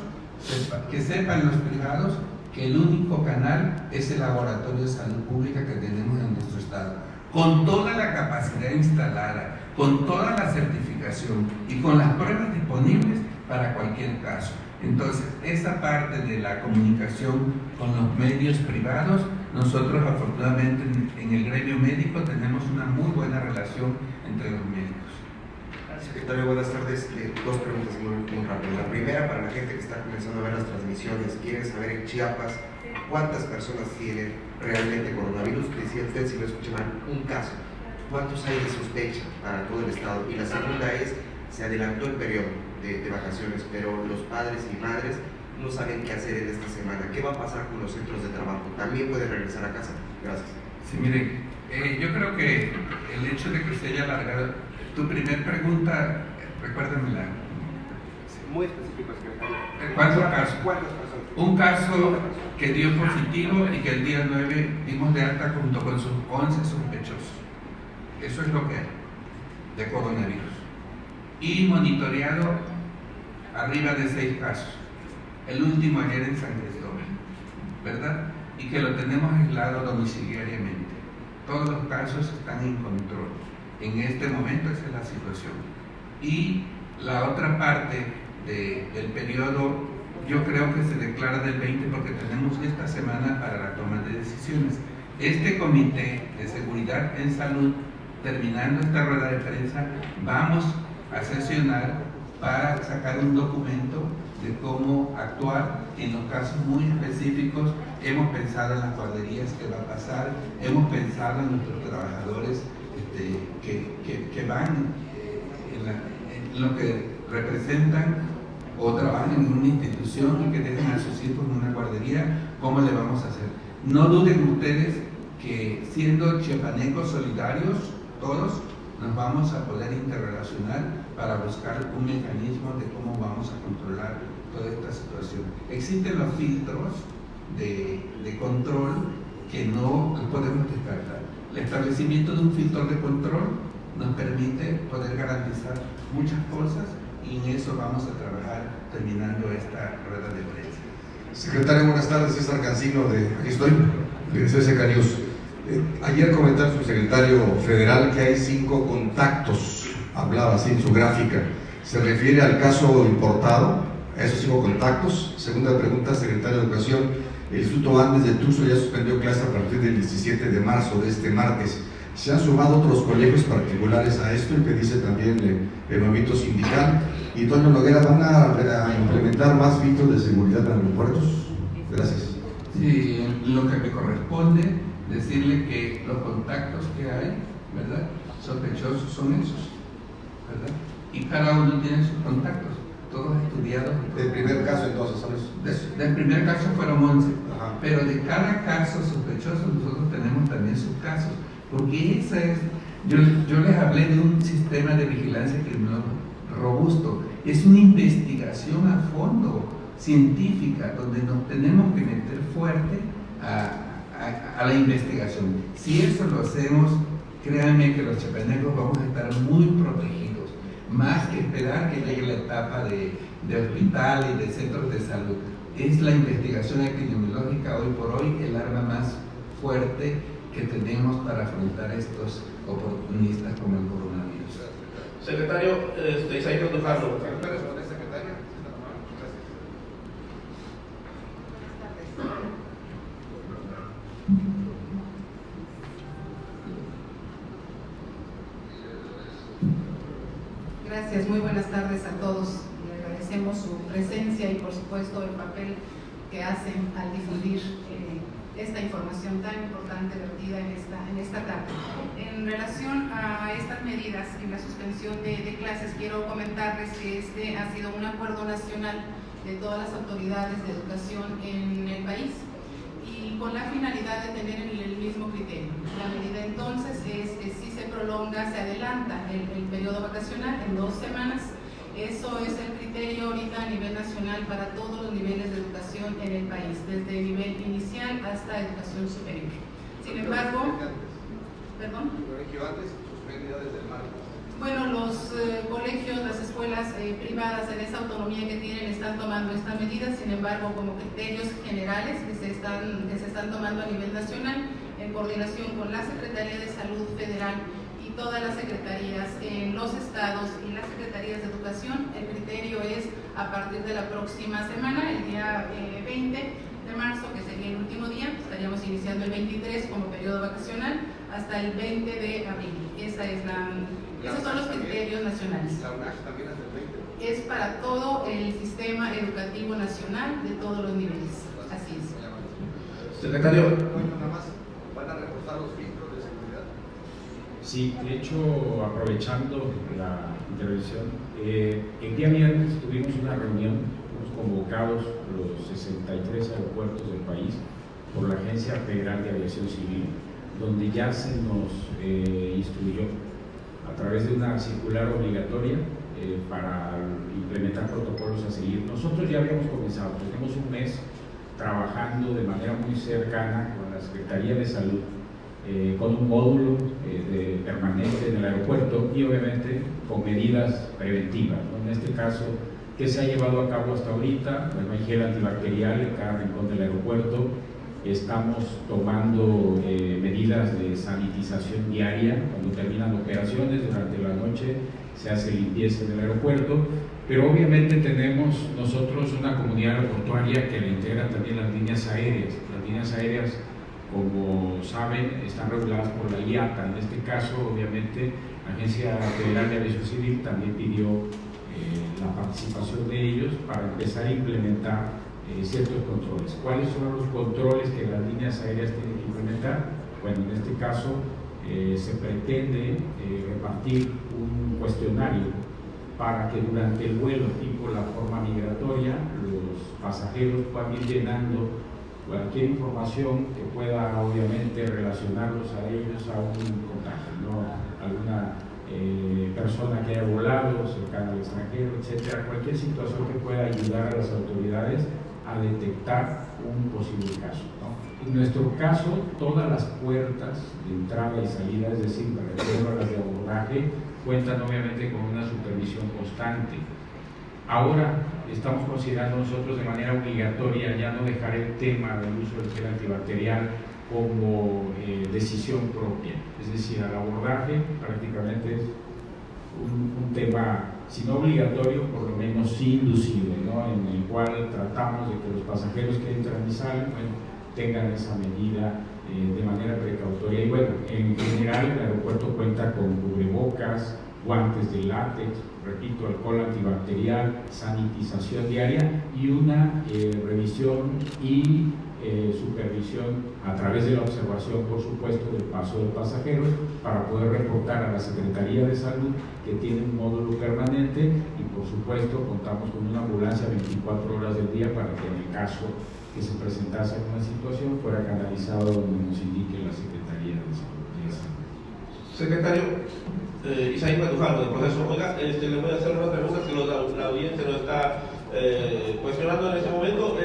que sepan los privados, que el único canal es el laboratorio de salud pública que tenemos en nuestro estado, con toda la capacidad instalada, con toda la certificación y con las pruebas disponibles para cualquier caso. Entonces, esa parte de la comunicación con los medios privados, nosotros afortunadamente en el gremio médico tenemos una muy buena relación entre los médicos. Secretario, buenas tardes. Dos preguntas muy rápidas. La primera, para la gente que está comenzando a ver las transmisiones, quiere saber en Chiapas cuántas personas tienen realmente coronavirus. Decía usted, si no escuché mal, un caso. ¿Cuántos hay de sospecha para todo el estado? Y la segunda es, se adelantó el periodo de vacaciones, pero los padres y madres no saben qué hacer en esta semana. ¿Qué va a pasar con los centros de trabajo? ¿También pueden regresar a casa? Gracias. Sí, miren, yo creo que el hecho de que usted haya alargado tu primer pregunta, recuérdamela. Muy específico, secretario. ¿Cuántos casos? ¿Cuántas personas? Un caso que dio positivo y que el día 9 dimos de alta junto con sus 11 sospechosos. Eso es lo que hay de coronavirus. Y monitoreado arriba de 6 casos. El último ayer en San Cristóbal, ¿verdad? Y que lo tenemos aislado domiciliariamente. Todos los casos están en control. En este momento esa es la situación. Y la otra parte del periodo, yo creo que se declara del 20 porque tenemos esta semana para la toma de decisiones. Este Comité de Seguridad en Salud, terminando esta rueda de prensa, vamos a sesionar para sacar un documento de cómo actuar en los casos muy específicos. Hemos pensado en las guarderías que va a pasar, hemos pensado en nuestros trabajadores que van en lo que representan o trabajan en una institución y que dejan a sus hijos en una guardería, ¿cómo le vamos a hacer? No duden ustedes que siendo chiapanecos solidarios, todos nos vamos a poder interrelacionar para buscar un mecanismo de cómo vamos a controlar toda esta situación. Existen los filtros de control que no los podemos descartar. El establecimiento de un filtro de control nos permite poder garantizar muchas cosas y en eso vamos a trabajar terminando esta rueda de prensa. Secretario, buenas tardes, César Cancino aquí estoy, de CSK News. Ayer comentaba el subsecretario federal que hay 5 contactos, hablaba así en su gráfica. ¿Se refiere al caso importado, a esos 5 contactos? Segunda pregunta, secretario de Educación. El Instituto Andes de Tuxtla ya suspendió clases a partir del 17 de marzo de este martes. Se han sumado otros colegios particulares a esto, el que dice también el movimiento sindical. Y Toño Noguera, ¿van a implementar más filtros de seguridad en aeropuertos? Gracias. Sí, lo que me corresponde decirle que los contactos que hay, ¿verdad?, sospechosos son esos, ¿verdad? Y cada uno tiene sus contactos, todos estudiados. Del primer caso entonces son esos. Del primer caso fueron 11, Ajá. pero de cada caso sospechoso nosotros tenemos también sus casos, porque esa es, yo les hablé de un sistema de vigilancia criminal robusto, es una investigación a fondo, científica, donde nos tenemos que meter fuerte a la investigación. Si eso lo hacemos, créanme que los chiapanecos vamos a estar muy protegidos, más que esperar que llegue la etapa de hospital y de centros de salud. Es la investigación epidemiológica hoy por hoy el arma más fuerte que tenemos para afrontar estos oportunistas como el coronavirus. Secretario Isaías Dujardo. Gracias, muy buenas tardes a todos. Le agradecemos su presencia y por supuesto el papel que hacen al difundir esta información tan importante vertida en esta tarde. En relación a estas medidas y la suspensión de clases, quiero comentarles que este ha sido un acuerdo nacional de todas las autoridades de educación en el país y con la finalidad de tener el mismo criterio. La medida entonces es que si se prolonga, se adelanta el periodo vacacional en 2 semanas. Eso es el criterio ahorita a nivel nacional para todos los niveles de educación en el país, desde el nivel inicial hasta educación superior. Sin embargo, ¿perdón? ¿El colegio antes suspendido desde el martes? Bueno, los colegios, las escuelas privadas en esa autonomía que tienen están tomando esta medida, sin embargo, como criterios generales que se están tomando a nivel nacional, en coordinación con la Secretaría de Salud Federal y todas las secretarías en los estados y las secretarías de educación. El criterio es a partir de la próxima semana, el día 20 de marzo, que sería el último día, estaríamos iniciando el 23 como periodo vacacional, hasta el 20 de abril. Esos son los criterios nacionales. ¿La UNACH también hasta el 20? Es para todo el sistema educativo nacional de todos los niveles. Así es. Secretario. Nada más, ¿van a reforzar los filtros de seguridad? Sí, de hecho, aprovechando la intervención, el día viernes tuvimos una reunión, convocados los 63 aeropuertos del país por la Agencia Federal de Aviación Civil, donde ya se nos instruyó a través de una circular obligatoria para implementar protocolos a seguir. Nosotros ya habíamos comenzado, tenemos un mes trabajando de manera muy cercana con la Secretaría de Salud, con un módulo permanente en el aeropuerto y obviamente con medidas preventivas, ¿no? En este caso, que se ha llevado a cabo hasta ahorita, bueno, hay gel antibacterial en cada rincón del aeropuerto, estamos tomando medidas de sanitización diaria, cuando terminan operaciones, durante la noche se hace limpieza en el aeropuerto, pero obviamente tenemos nosotros una comunidad aeroportuaria que le integra también las líneas aéreas. Las líneas aéreas, como saben, están reguladas por la IATA. En este caso, obviamente, la Agencia Federal de Aviación Civil también pidió la participación de ellos para empezar a implementar ciertos controles. ¿Cuáles son los controles que las líneas aéreas tienen que implementar? Bueno, en este caso se pretende repartir un cuestionario para que durante el vuelo tipo la forma migratoria los pasajeros puedan ir llenando cualquier información que pueda obviamente relacionarlos a ellos a un contagio, ¿no? Alguna persona que haya volado cercana al extranjero, etcétera, cualquier situación que pueda ayudar a las autoridades a detectar un posible caso, ¿no? En nuestro caso, todas las puertas de entrada y salida, es decir, me refiero a las de abordaje, cuentan obviamente con una supervisión constante. Ahora estamos considerando nosotros de manera obligatoria ya no dejar el tema del uso del gel antibacterial como decisión propia, es decir, al abordaje prácticamente es un tema, si no obligatorio, por lo menos sí inducible, ¿no? En el cual tratamos de que los pasajeros que entran y salen, bueno, tengan esa medida de manera precautoria. Y bueno, en general el aeropuerto cuenta con cubrebocas, guantes de látex, repito, alcohol antibacterial, sanitización diaria y una revisión y supervisión a través de la observación, por supuesto, del paso de pasajeros para poder reportar a la Secretaría de Salud que tiene un módulo permanente y, por supuesto, contamos con una ambulancia 24 horas del día para que en el caso que se presentase una situación fuera canalizado donde nos indique la Secretaría de Salud. Secretario Isaí Mandujano, del proceso. Oiga, le voy a hacer unas preguntas que la audiencia nos está cuestionando en este momento.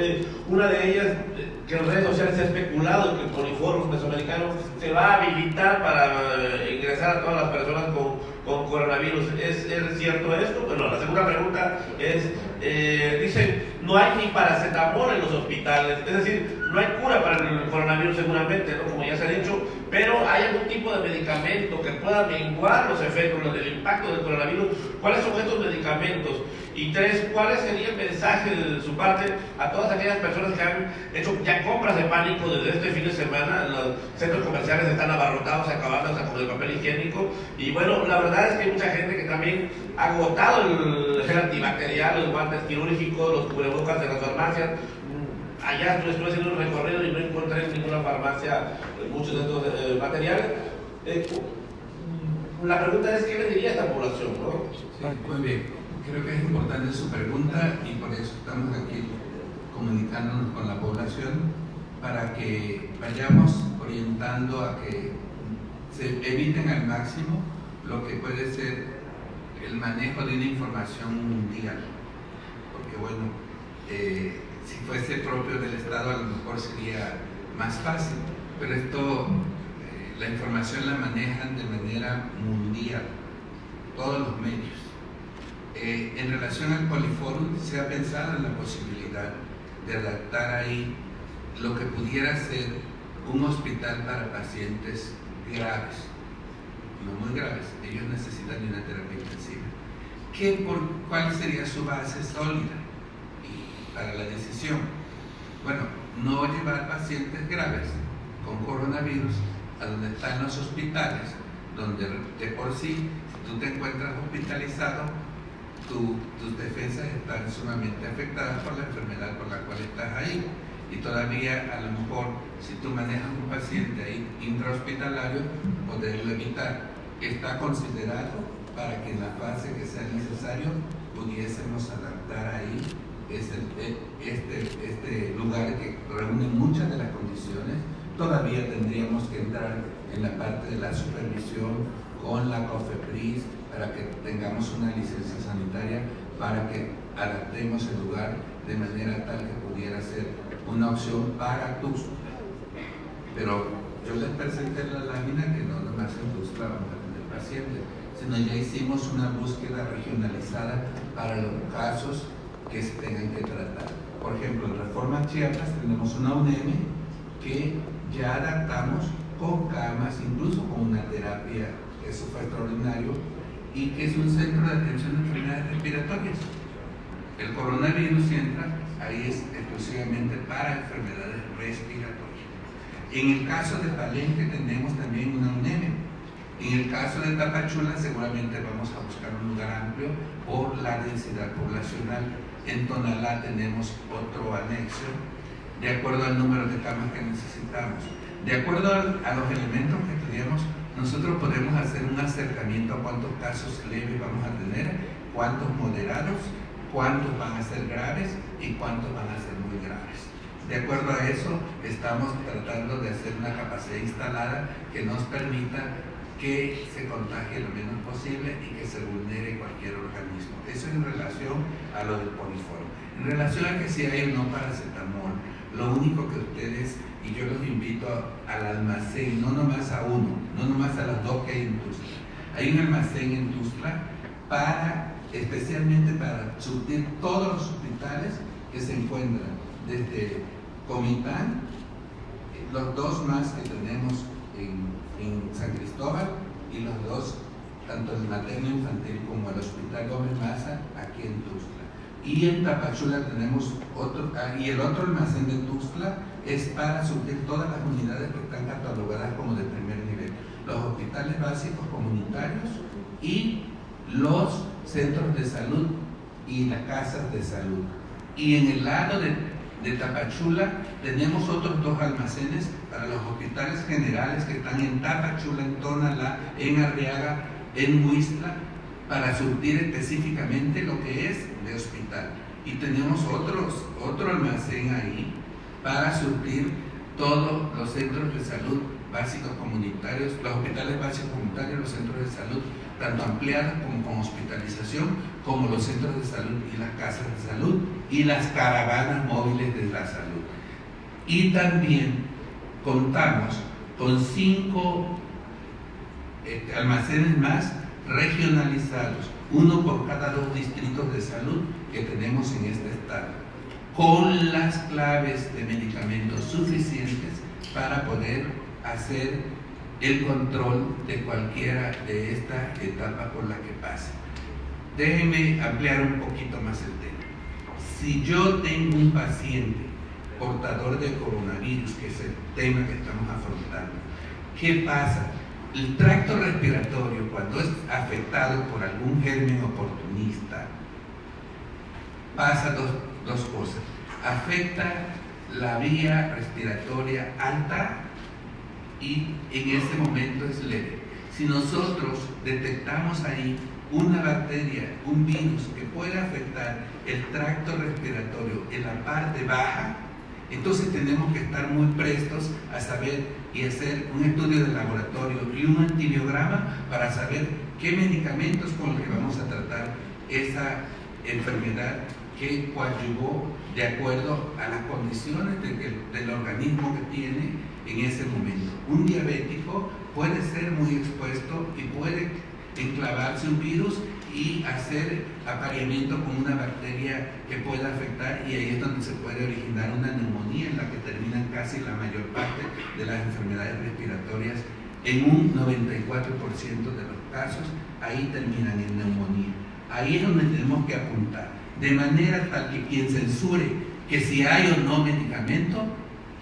Una de ellas, que en redes sociales se ha especulado que el Poliforum mesoamericano se va a habilitar para ingresar a todas las personas con coronavirus. ¿Es cierto esto? Bueno, la segunda pregunta es, dicen, no hay ni paracetamol en los hospitales, es decir, no hay cura para el coronavirus seguramente, ¿no? Como ya se ha dicho, pero ¿hay algún tipo de medicamento que pueda menguar los efectos, del impacto del coronavirus? ¿Cuáles son estos medicamentos? Y tres, ¿cuál sería el mensaje de su parte a todas aquellas personas que han hecho ya compras de pánico desde este fin de semana? Los centros comerciales están abarrotados, acabando hasta con el papel higiénico. Y bueno, la verdad es que hay mucha gente que también ha agotado el gel antibacterial, los guantes quirúrgicos, los cubrebocas de las farmacias. Allá estuve haciendo un recorrido y no encontré en ninguna farmacia muchos de estos materiales. La pregunta es, ¿qué le diría a esta población, no? Sí, muy bien. Creo que es importante su pregunta y por eso estamos aquí comunicándonos con la población para que vayamos orientando a que se eviten al máximo lo que puede ser el manejo de una información mundial. Porque bueno, si fuese propio del Estado a lo mejor sería más fácil, pero esto, la información la manejan de manera mundial, todos los medios. En relación al Poliforum, se ha pensado en la posibilidad de adaptar ahí lo que pudiera ser un hospital para pacientes graves, no muy graves, ellos necesitan de una terapia intensiva. ¿Cuál sería su base sólida para la decisión? Bueno, no llevar pacientes graves con coronavirus a donde están los hospitales, donde de por sí, si tú te encuentras hospitalizado, tus defensas están sumamente afectadas por la enfermedad por la cual estás ahí. y todavía a lo mejor si tú manejas un paciente ahí intrahospitalario, poderlo evitar. Está considerado para que en la fase que sea necesario pudiésemos adaptar ahí este lugar que reúne muchas de las condiciones. Todavía tendríamos que entrar en la parte de la supervisión con la COFEPRIS para que tengamos una licencia sanitaria, para que adaptemos el lugar de manera tal que pudiera ser una opción para Tuxtla. Pero yo les presenté la lámina que no nomás en Tuxtla vamos a tener pacientes, sino ya hicimos una búsqueda regionalizada para los casos que se tengan que tratar. Por ejemplo, en Reforma Chiapas tenemos una UNEM que ya adaptamos con camas, incluso con una terapia, eso fue extraordinario, y que es un centro de atención de enfermedades respiratorias. El coronavirus entra, ahí es exclusivamente para enfermedades respiratorias. En el caso de Palenque tenemos también una UNEM. En el caso de Tapachula seguramente vamos a buscar un lugar amplio por la densidad poblacional. En Tonalá tenemos otro anexo, de acuerdo al número de camas que necesitamos. De acuerdo a los elementos que estudiamos, nosotros podemos hacer un acercamiento a cuántos casos leves vamos a tener, cuántos moderados, cuántos van a ser graves y cuántos van a ser muy graves. De acuerdo a eso, estamos tratando de hacer una capacidad instalada que nos permita que se contagie lo menos posible y que se vulnere cualquier organismo. Eso en relación a lo del poliforme. En relación a que si hay o no paracetamol, lo único que ustedes, y yo los invito al almacén, no nomás a uno, no nomás a los dos que hay en Tuxtla. Hay un almacén en Tuxtla especialmente para surtir todos los hospitales que se encuentran desde Comitán, los dos más que tenemos en San Cristóbal y los dos, tanto el materno infantil como el Hospital Gómez Maza, aquí en Tuxtla. Y en Tapachula tenemos otro, y el otro almacén de Tuxtla es para surtir todas las unidades que están catalogadas como de primer nivel, los hospitales básicos comunitarios y los centros de salud y las casas de salud. Y en el lado de Tapachula tenemos otros dos almacenes para los hospitales generales que están en Tapachula, en Tonalá, en Arriaga, en Huixtla, para surtir específicamente lo que es de hospital. Y tenemos otro almacén ahí para surtir todos los centros de salud básicos comunitarios, los hospitales básicos comunitarios, los centros de salud, tanto ampliados como con hospitalización, como los centros de salud y las casas de salud y las caravanas móviles de la salud. Y también contamos con 5 almacenes más regionalizados, uno por cada 2 distritos de salud que tenemos en este estado, con las claves de medicamentos suficientes para poder hacer el control de cualquiera de estas etapas por la que pase. Déjenme ampliar un poquito más el tema. Si yo tengo un paciente portador de coronavirus, que es el tema que estamos afrontando, ¿qué pasa? El tracto respiratorio, cuando es afectado por algún germen oportunista, pasa dos cosas. Afecta la vía respiratoria alta y en ese momento es leve. Si nosotros detectamos ahí una bacteria, un virus que puede afectar el tracto respiratorio en la parte baja, entonces tenemos que estar muy prestos a saber y hacer un estudio de laboratorio y un antibiograma para saber qué medicamentos con los que vamos a tratar esa enfermedad que coadyuvó de acuerdo a las condiciones del organismo que tiene en ese momento. Un diabético puede ser muy expuesto y puede enclavarse un virus y hacer apareamiento con una bacteria que pueda afectar, y ahí es donde se puede originar una neumonía en la que terminan casi la mayor parte de las enfermedades respiratorias. En un 94% de los casos, ahí terminan en neumonía. Ahí es donde tenemos que apuntar, de manera tal que quien censure que si hay o no medicamento,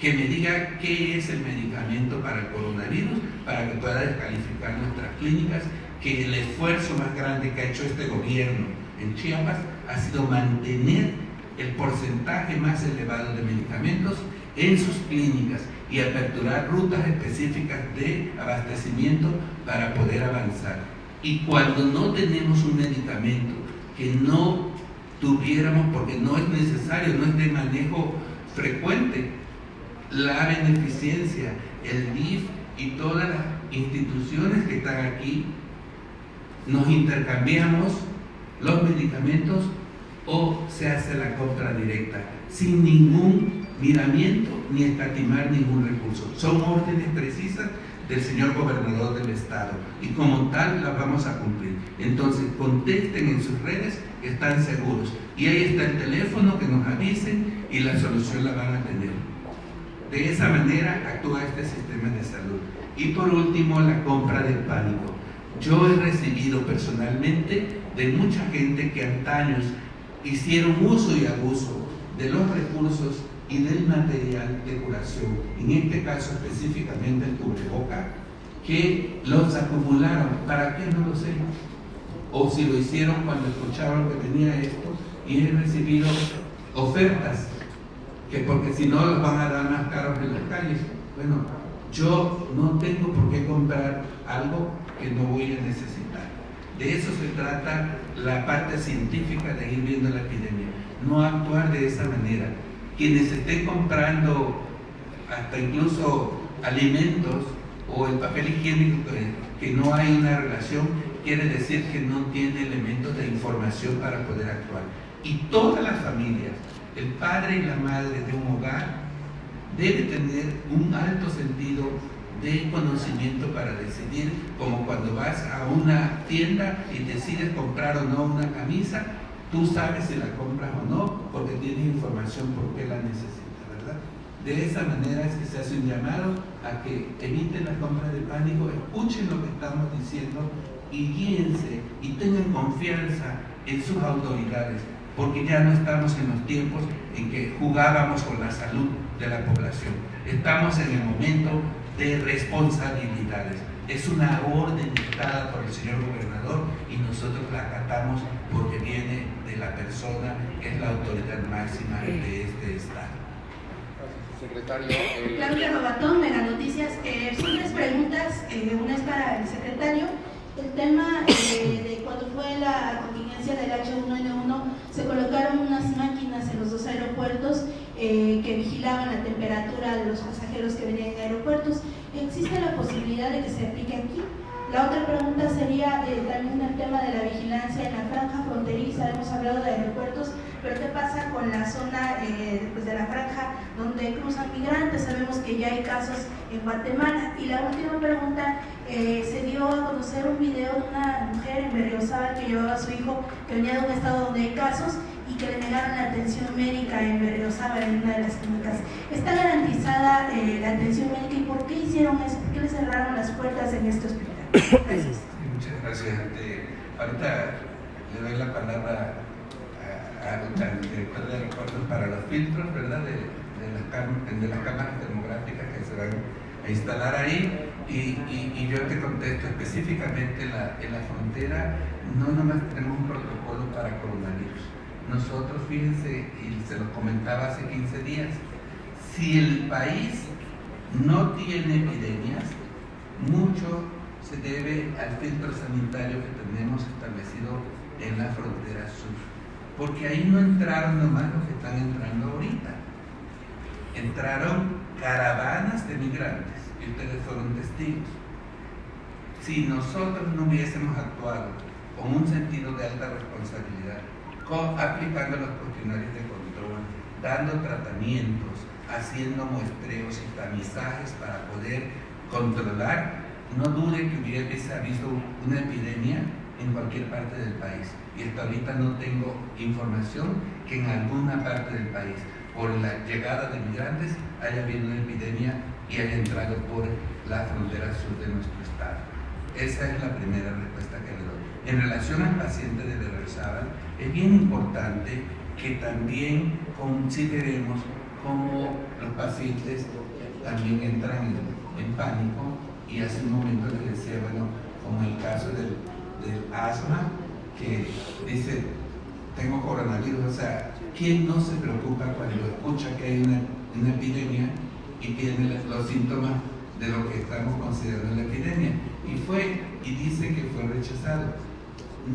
que me diga qué es el medicamento para el coronavirus, para que pueda descalificar nuestras clínicas, que el esfuerzo más grande que ha hecho este gobierno en Chiapas ha sido mantener el porcentaje más elevado de medicamentos en sus clínicas y aperturar rutas específicas de abastecimiento para poder avanzar. Y cuando no tenemos un medicamento que no tuviéramos, porque no es necesario, no es de manejo frecuente, la beneficencia, el DIF y todas las instituciones que están aquí, nos intercambiamos los medicamentos o se hace la compra directa, sin ningún miramiento ni escatimar ningún recurso. Son órdenes precisas del señor gobernador del estado y como tal las vamos a cumplir. Entonces contesten en sus redes, están seguros, y ahí está el teléfono, que nos avisen y la solución la van a tener. De esa manera actúa este sistema de salud. Y por último, la compra del pánico. Yo he recibido personalmente de mucha gente que antaños hicieron uso y abuso de los recursos y del material de curación, en este caso específicamente el cubreboca, que los acumularon. ¿Para qué? No lo sé. O si lo hicieron cuando escucharon que venía esto, y he recibido ofertas que porque si no los van a dar más caros en las calles. Bueno, yo no tengo por qué comprar algo que no voy a necesitar. De eso se trata la parte científica de ir viendo la epidemia, no actuar de esa manera. Quienes estén comprando hasta incluso alimentos o el papel higiénico que no hay una relación, quiere decir que no tiene elementos de información para poder actuar. Y todas las familias, el padre y la madre de un hogar, debe tener un alto sentido de conocimiento para decidir, como cuando vas a una tienda y decides comprar o no una camisa, tú sabes si la compras o no, porque tienes información por qué la necesitas, ¿verdad? De esa manera es que se hace un llamado a que eviten la compra de pánico, escuchen lo que estamos diciendo y guíense y tengan confianza en sus autoridades, porque ya no estamos en los tiempos en que jugábamos con la salud de la población. Estamos en el momento de responsabilidades. Es una orden dictada por el señor gobernador y nosotros la acatamos porque viene de la persona que es la autoridad máxima de este estado. Secretario. Claudia Robatón, Mega Noticias. Son tres preguntas, una es para el secretario. El tema de cuando fue la contingencia del H1N1, se colocaron unas máquinas en los dos aeropuertos que vigilaban la temperatura de los pasajeros que venían en aeropuertos. ¿Existe la posibilidad de que se aplique aquí? La otra pregunta sería también el tema de la vigilancia en la franja fronteriza. Hemos hablado de aeropuertos, pero ¿qué pasa con la zona pues de la franja donde cruzan migrantes? Sabemos que ya hay casos en Guatemala. Y la última pregunta, se dio a conocer un video de una mujer en Berriozábal que llevaba a su hijo, que venía de un estado donde hay casos y que le negaron la atención médica en Berriozábal, en una de las clínicas. ¿Está garantizada la atención médica y por qué hicieron eso? ¿Por qué le cerraron las puertas en este hospital? Gracias. Muchas gracias. Ahorita le doy la palabra al director de aeropuertos para los filtros, ¿verdad? De las cámaras termográficas que se van a instalar ahí, y yo te contesto específicamente en la frontera. No nomás tenemos un protocolo para coronavirus. Nosotros, fíjense, y se lo comentaba hace 15 días, si el país no tiene epidemias, mucho se debe al filtro sanitario que tenemos establecido en la frontera sur, porque ahí no entraron nomás los que están entrando ahorita, entraron caravanas de migrantes y ustedes fueron testigos. Si nosotros no hubiésemos actuado con un sentido de alta responsabilidad, aplicando los cuestionarios de control, dando tratamientos, haciendo muestreos y tamizajes para poder controlar, no dude que hubiese habido una epidemia en cualquier parte del país. Y hasta ahorita no tengo información que en alguna parte del país, por la llegada de migrantes, haya habido una epidemia y haya entrado por la frontera sur de nuestro estado. Esa es la primera respuesta que le doy. En relación al paciente de Berriozábal, es bien importante que también consideremos cómo los pacientes también entran en pánico. Y hace un momento les decía, bueno, como el caso del asma, que dice, tengo coronavirus. O sea, ¿quién no se preocupa cuando escucha que hay una una epidemia y tiene los síntomas de lo que estamos considerando la epidemia. Y dice que fue rechazado.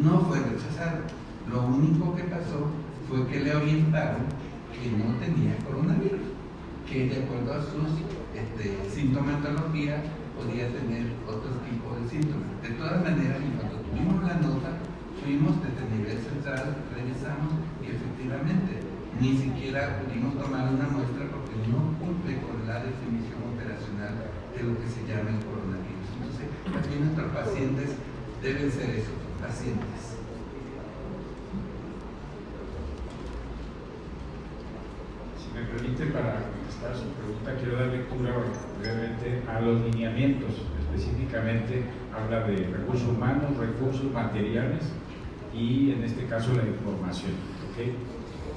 No fue rechazado. Lo único que pasó fue que le orientaron que no tenía coronavirus, que de acuerdo a su sintomatología podía tener otro tipo de síntomas. De todas maneras, en cuanto tuvimos la nota, fuimos desde el nivel central, revisamos y efectivamente ni siquiera pudimos tomar una muestra porque no cumple con la definición operacional de lo que se llama el coronavirus. Entonces, también nuestros pacientes deben ser eso, pacientes. Si me permite, para contestar su pregunta, quiero dar lectura brevemente a los lineamientos. Específicamente habla de recursos humanos, recursos materiales y en este caso la información. ¿Okay?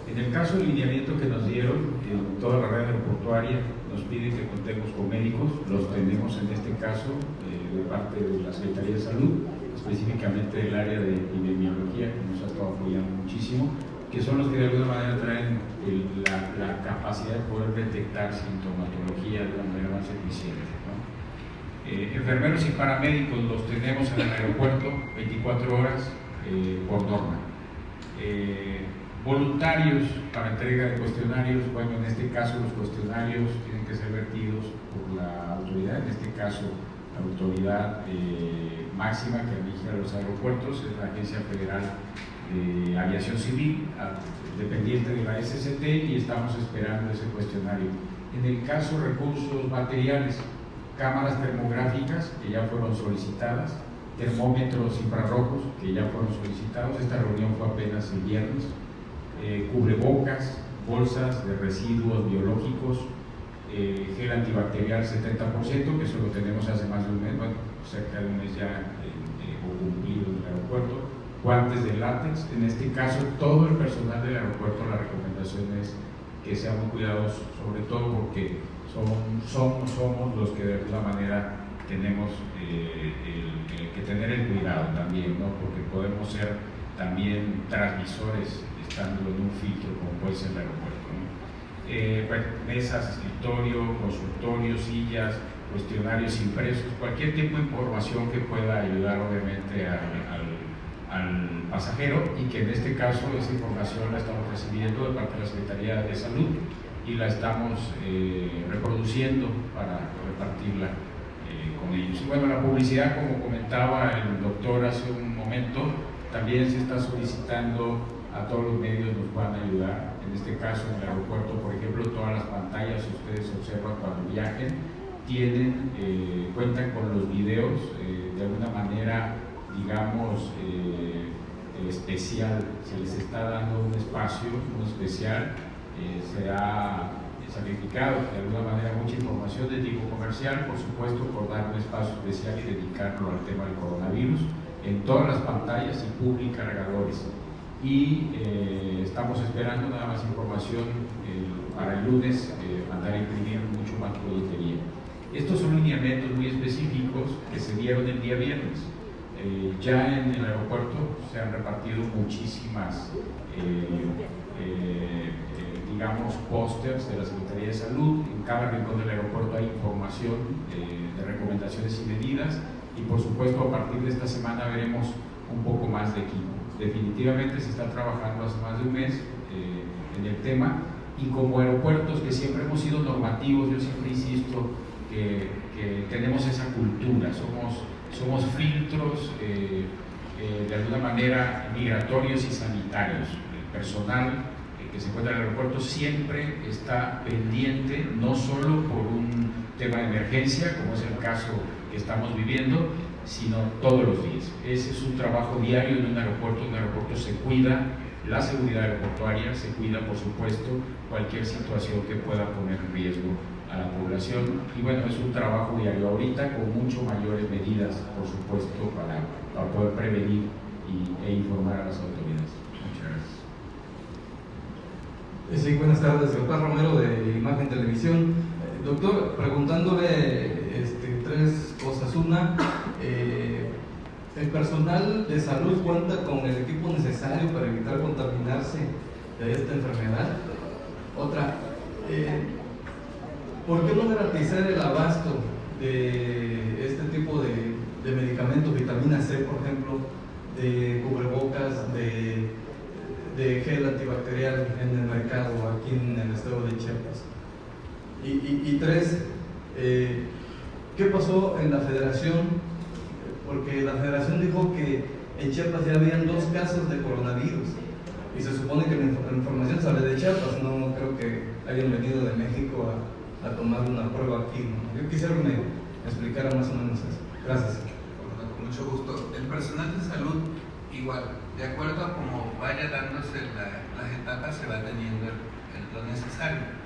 En el caso del lineamiento que nos dieron en toda la red aeroportuaria, nos piden que contemos con médicos, los tenemos en este caso de parte de la Secretaría de Salud, específicamente del área de epidemiología, que nos ha estado apoyando muchísimo, que son los que de alguna manera traen la capacidad de poder detectar sintomatología de una manera más eficiente, ¿no? Enfermeros y paramédicos los tenemos en el aeropuerto 24 horas por norma. Voluntarios para entrega de cuestionarios, bueno, en este caso los cuestionarios tienen que ser vertidos por la autoridad, en este caso la autoridad máxima que rige los aeropuertos, es la Agencia Federal de Aviación Civil, dependiente de la SCT, y estamos esperando ese cuestionario. En el caso de recursos materiales, cámaras termográficas que ya fueron solicitadas, termómetros infrarrojos que ya fueron solicitados, esta reunión fue apenas el viernes, cubrebocas, bolsas de residuos biológicos, gel antibacterial 70%, que eso lo tenemos hace más de un mes, bueno, cerca de un mes ya cumplido en el aeropuerto, guantes de látex, en este caso todo el personal del aeropuerto, la recomendación es que sean muy cuidadosos, sobre todo porque somos los que de alguna manera tenemos que tener el cuidado también, ¿no? Porque podemos ser también transmisores estando en un filtro como puede ser el aeropuerto, ¿no? Bueno, mesas, escritorio, consultorios, sillas, cuestionarios impresos, cualquier tipo de información que pueda ayudar obviamente al pasajero, y que en este caso esa información la estamos recibiendo de parte de la Secretaría de Salud y la estamos reproduciendo para repartirla con ellos. Y bueno, la publicidad, como comentaba el doctor hace un momento, también se está solicitando a todos los medios nos puedan ayudar. En este caso, en el aeropuerto, por ejemplo, todas las pantallas, si ustedes observan cuando viajen, cuentan con los videos de alguna manera, digamos, especial. Se les está dando un espacio muy especial, se ha sacrificado de alguna manera mucha información de tipo comercial, por supuesto, por dar un espacio especial y dedicarlo al tema del coronavirus en todas las pantallas y cargadores. Y estamos esperando nada más información para el lunes, mandar a imprimir mucho más boletería. Estos son lineamientos muy específicos que se dieron el día viernes. Ya en el aeropuerto se han repartido muchísimas, digamos, pósters de la Secretaría de Salud. En cada rincón del aeropuerto hay información de recomendaciones y medidas, y por supuesto a partir de esta semana veremos un poco más de equipo. Definitivamente se está trabajando hace más de un mes en el tema, y como aeropuertos que siempre hemos sido normativos, yo siempre insisto que tenemos esa cultura, somos filtros de alguna manera migratorios y sanitarios. El personal que se encuentra en el aeropuerto siempre está pendiente, no solo por un tema de emergencia, como es el caso que estamos viviendo, sino todos los días. Ese es un trabajo diario en un aeropuerto. En un aeropuerto se cuida la seguridad aeroportuaria, se cuida, por supuesto, cualquier situación que pueda poner en riesgo a la población, y bueno, es un trabajo diario ahorita con mucho mayores medidas, por supuesto, para poder prevenir e informar a las autoridades. Muchas gracias. Sí, buenas tardes, doctor Romero de Imagen Televisión. Doctor, preguntándole tres cosas. Una, ¿el personal de salud cuenta con el equipo necesario para evitar contaminarse de esta enfermedad? Otra, ¿por qué no garantizar el abasto de este tipo de medicamentos, vitamina C, por ejemplo, de cubrebocas, de gel antibacterial en el mercado aquí en el estado de Chiapas? Y tres, ¿qué pasó en la federación? Porque la federación dijo que en Chiapas ya habían 2 casos de coronavirus y se supone que la información sale de Chiapas, no creo que hayan venido de México a tomar una prueba aquí, ¿no? Yo quisiera que me explicara más o menos eso. Gracias. Con mucho gusto. El personal de salud, igual, de acuerdo a cómo vaya dándose las etapas, se va teniendo lo necesario.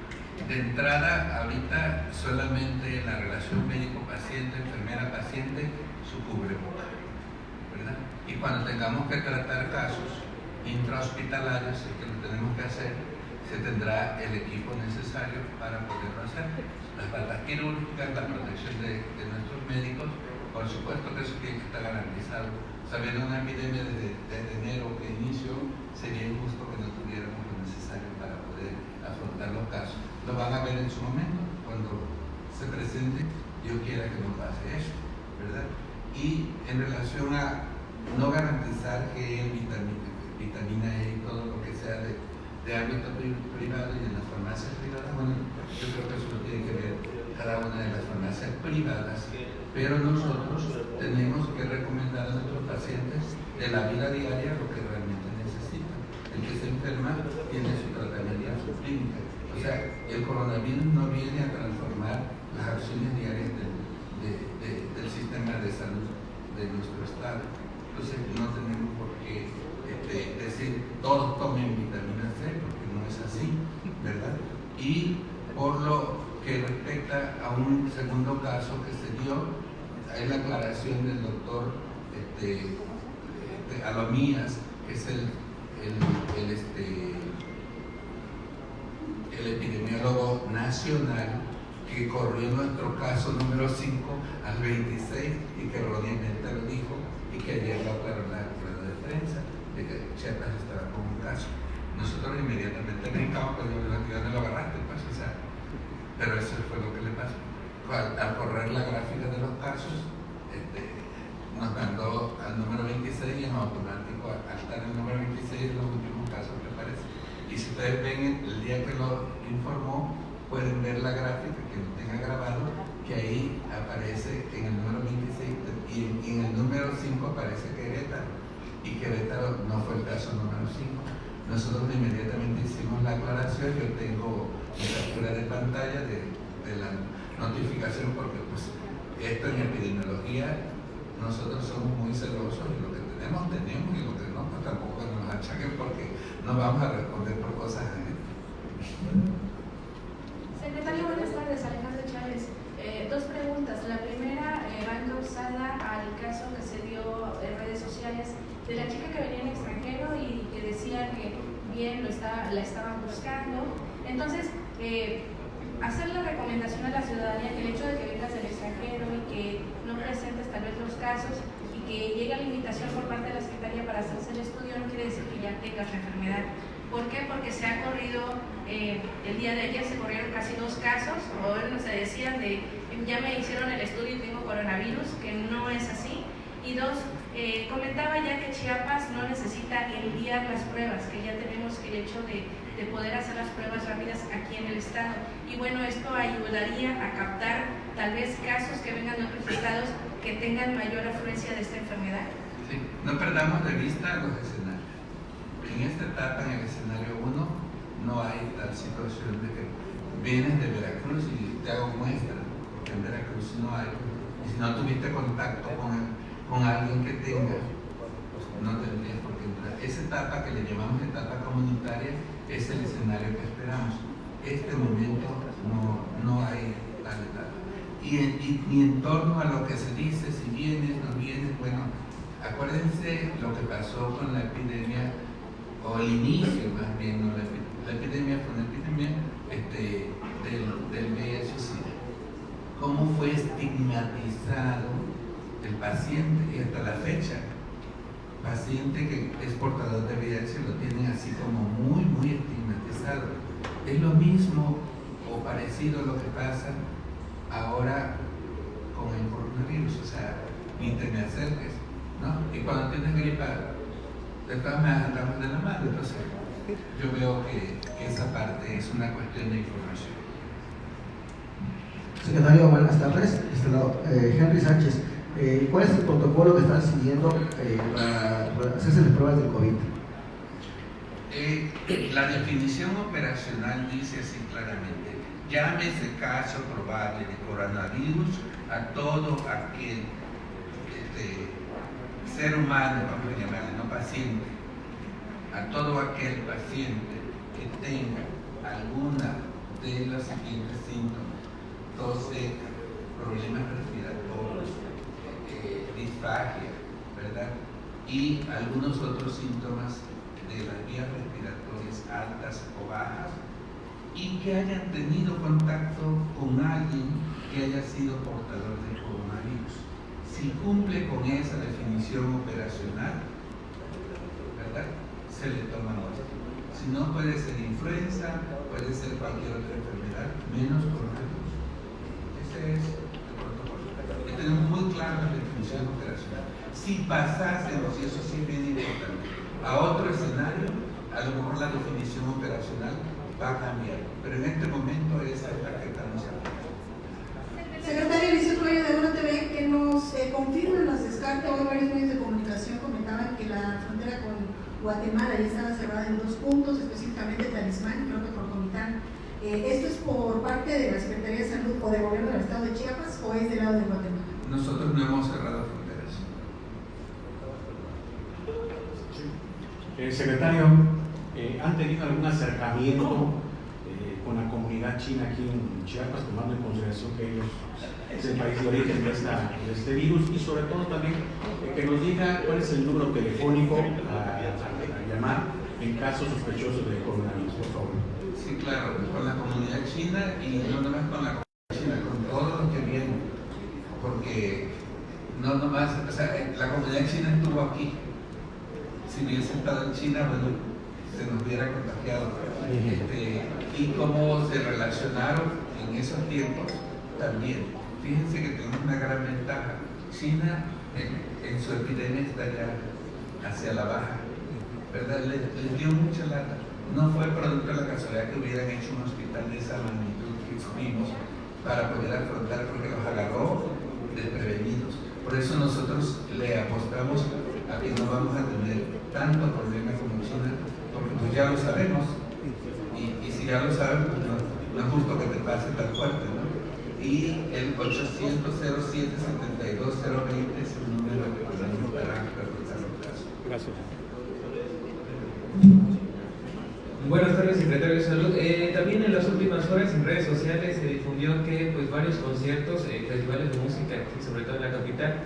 De entrada, ahorita solamente la relación médico-paciente, enfermera-paciente, su cubreboca, ¿verdad? Y cuando tengamos que tratar casos intrahospitalarios, que lo tenemos que hacer, se tendrá el equipo necesario para poderlo hacer. Las batas quirúrgicas, la protección de nuestros médicos, por supuesto que eso tiene que estar garantizado. Sabiendo una epidemia desde enero que inició, sería injusto que no tuviéramos lo necesario para poder afrontar los casos. Lo van a ver en su momento, cuando se presente, Dios quiera que no pase eso, ¿verdad? Y en relación a no garantizar que vitamina E y todo lo que sea de ámbito privado y en las farmacias privadas, bueno, yo creo que eso lo tiene que ver cada una de las farmacias privadas, pero nosotros tenemos que recomendar a nuestros pacientes de la vida diaria lo que realmente necesitan. El que se enferma tiene su tratamiento en su clínica. O sea, el coronavirus no viene a transformar las acciones diarias del sistema de salud de nuestro estado. Entonces no tenemos por qué decir todos tomen vitamina C, porque no es así, ¿verdad? Y por lo que respecta a un segundo caso que se dio, hay la aclaración del doctor Alomías, que es el epidemiólogo nacional que corrió nuestro caso número 5 al 26 y que erróneamente lo dijo y que ayer lo aclaró en la rueda de prensa de que Chiapas estaba con un caso. Nosotros inmediatamente brincamos, pues yo no lo agarraste, pues, o sea, pero eso fue lo que le pasó. Al correr la gráfica de los casos, nos mandó al número 26 y en automático, al estar en el número 26, los últimos casos que aparecen. Y si ustedes ven el día que lo informó, pueden ver la gráfica que lo tenga grabado, que ahí aparece en el número 26 y en el número 5 aparece Querétaro. Y Querétaro no fue el caso número 5. Nosotros inmediatamente hicimos la aclaración. Yo tengo mi captura de pantalla de la notificación, porque pues esto en epidemiología nosotros somos muy celosos y lo que tenemos y lo que no, pues tampoco nos achaquen, porque no vamos a responder por cosas ajenas. Secretario, buenas tardes. Alejandro Chávez. 2 preguntas. La primera va encauzada al caso que se dio en redes sociales de la chica que venía en extranjero y que decía que bien la estaban buscando. Entonces, hacer la recomendación a la ciudadanía que el hecho de que vengas del extranjero y que no presentes tal vez los casos y que llegue la invitación por parte de la Secretaría para hacerse el estudio no quiere decir que ya tengas la enfermedad. ¿Por qué? Porque se ha corrido, el día de ayer se corrieron casi 2 casos, hoy se decían ya me hicieron el estudio y tengo coronavirus, que no es así. Y 2, comentaba ya que Chiapas no necesita enviar las pruebas, que ya tenemos el hecho de poder hacer las pruebas rápidas aquí en el estado. Y bueno, esto ayudaría a captar tal vez casos que vengan de otros estados que tengan mayor afluencia de esta enfermedad. Sí, no perdamos de vista los escenarios. En esta etapa, en el escenario 1, no hay tal situación de que vienes de Veracruz y te hago muestra, porque en Veracruz no hay. Y si no tuviste contacto con alguien que tenga, no tendrías por qué entrar. Esa etapa que le llamamos etapa comunitaria es el escenario que esperamos. Este momento no hay tal etapa. Y en torno a lo que se dice, si vienes, no vienes, bueno, acuérdense lo que pasó con la epidemia, o el inicio más bien, no la epidemia fue una epidemia del VIH-Sida. Cómo fue estigmatizado el paciente, y hasta la fecha, paciente que es portador de VIH lo tienen así como muy, muy estigmatizado. Es lo mismo, o parecido a lo que pasa ahora con el coronavirus, o sea, ni te me acerques, ¿no? Y cuando tienes gripa, de todas maneras andamos de la mano. Entonces, yo veo que esa parte es una cuestión de información. Secretario, buenas tardes. Henry Sánchez, ¿cuál es el protocolo que están siguiendo para hacerse las pruebas del COVID? La definición operacional dice así claramente: llámese caso probable de coronavirus a todo aquel ser humano, vamos a llamarle, no paciente, a todo aquel paciente que tenga alguna de los siguientes síntomas: tos seca, problemas respiratorios, disfagia, ¿verdad? Y algunos otros síntomas de las vías respiratorias altas o bajas, y que hayan tenido contacto con alguien que haya sido portador del coronavirus. Si cumple con esa definición operacional, ¿verdad?, se le toma muestra. Si no, puede ser influenza, puede ser cualquier otra enfermedad, menos coronavirus. Ese es el protocolo. Y tenemos muy clara la definición operacional. Si pasásemos, y eso sí es bien importante, a otro escenario, a lo mejor la definición operacional va a cambiar, pero en este momento esa es la que estamos hablando. Secretario Eliseo Cuello de Uno TV, que nos confirman, nos descarta. Hoy varios medios de comunicación comentaban que la frontera con Guatemala ya estaba cerrada en 2 puntos, específicamente Talismán, creo que por Comitán. ¿Esto es por parte de la Secretaría de Salud o del Gobierno del Estado de Chiapas o es del lado de Guatemala? Nosotros no hemos cerrado fronteras. Secretario, ¿han tenido algún acercamiento con la comunidad china aquí en Chiapas, tomando en consideración que ellos es el país de origen de este virus? Y sobre todo también que nos diga cuál es el número telefónico a llamar en casos sospechosos de coronavirus, por favor. Sí, claro, con la comunidad china, y no nomás con la comunidad china, con todos los que vienen, porque no nomás, o sea, la comunidad china estuvo aquí. Si hubiese estado en China, bueno, se nos hubiera contagiado. Y cómo se relacionaron en esos tiempos también. Fíjense que tenemos una gran ventaja. China en su epidemia está ya hacia la baja, ¿verdad? Les dio mucha lata. No fue producto de la casualidad que hubieran hecho un hospital de esa magnitud que tuvimos para poder afrontar, porque los agarró desprevenidos. Por eso nosotros le apostamos a que no vamos a tener tanto problema como China, porque pues ya lo sabemos, y si ya lo saben, pues no es justo que te pase tan fuerte, ¿no? Y el 800-07-72-020 es el número que podemos para reportar los casos. Gracias. Buenas tardes, secretario de Salud. También en las últimas horas en redes sociales se difundió que pues varios conciertos, festivales de música, sobre todo en la capital,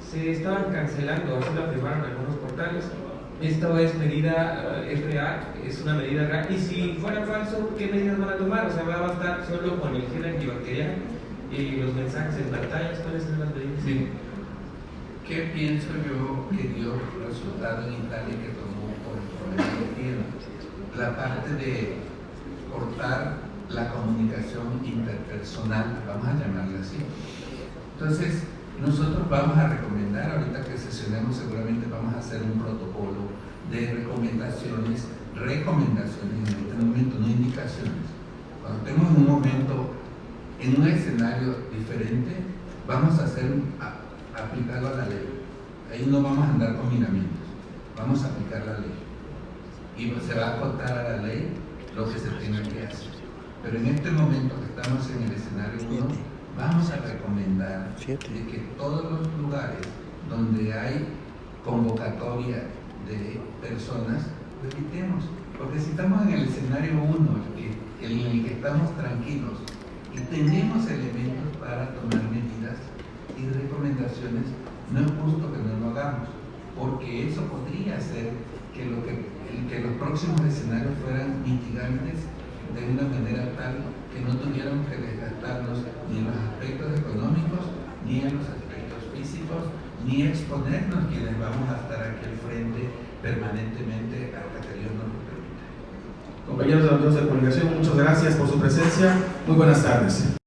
se estaban cancelando, así lo afirmaron algunos portales. Esta es medida, es real, es una medida real, y si fuera falso, ¿qué medidas van a tomar? O sea, ¿va a bastar solo con el gel antibacterial y los mensajes en pantallas? ¿Cuáles son las medidas? Sí. ¿Qué pienso yo que dio resultado en Italia que tomó por el problema que tiene? La parte de cortar la comunicación interpersonal, vamos a llamarla así. Entonces, nosotros vamos a recomendar, ahorita que sesionemos seguramente vamos a hacer un protocolo de recomendaciones en este momento, no indicaciones. Cuando estemos en un momento, en un escenario diferente, vamos a aplicarlo a la ley. Ahí no vamos a andar con miramientos, vamos a aplicar la ley. Y se va a acotar a la ley lo que se tenga que hacer. Pero en este momento que estamos en el escenario 1, vamos a recomendar de que todos los lugares donde hay convocatoria de personas, lo evitemos. Porque si estamos en el escenario 1, en el que estamos tranquilos y tenemos elementos para tomar medidas y recomendaciones, no es justo que no lo hagamos, porque eso podría hacer que los próximos escenarios fueran mitigantes de una manera tal que no tuviéramos que desgastarnos ni en los aspectos económicos, ni en los aspectos físicos, ni exponernos quienes vamos a estar aquí al frente permanentemente hasta que Dios nos lo permita. Compañeros de los medios de comunicación, muchas gracias por su presencia. Muy buenas tardes.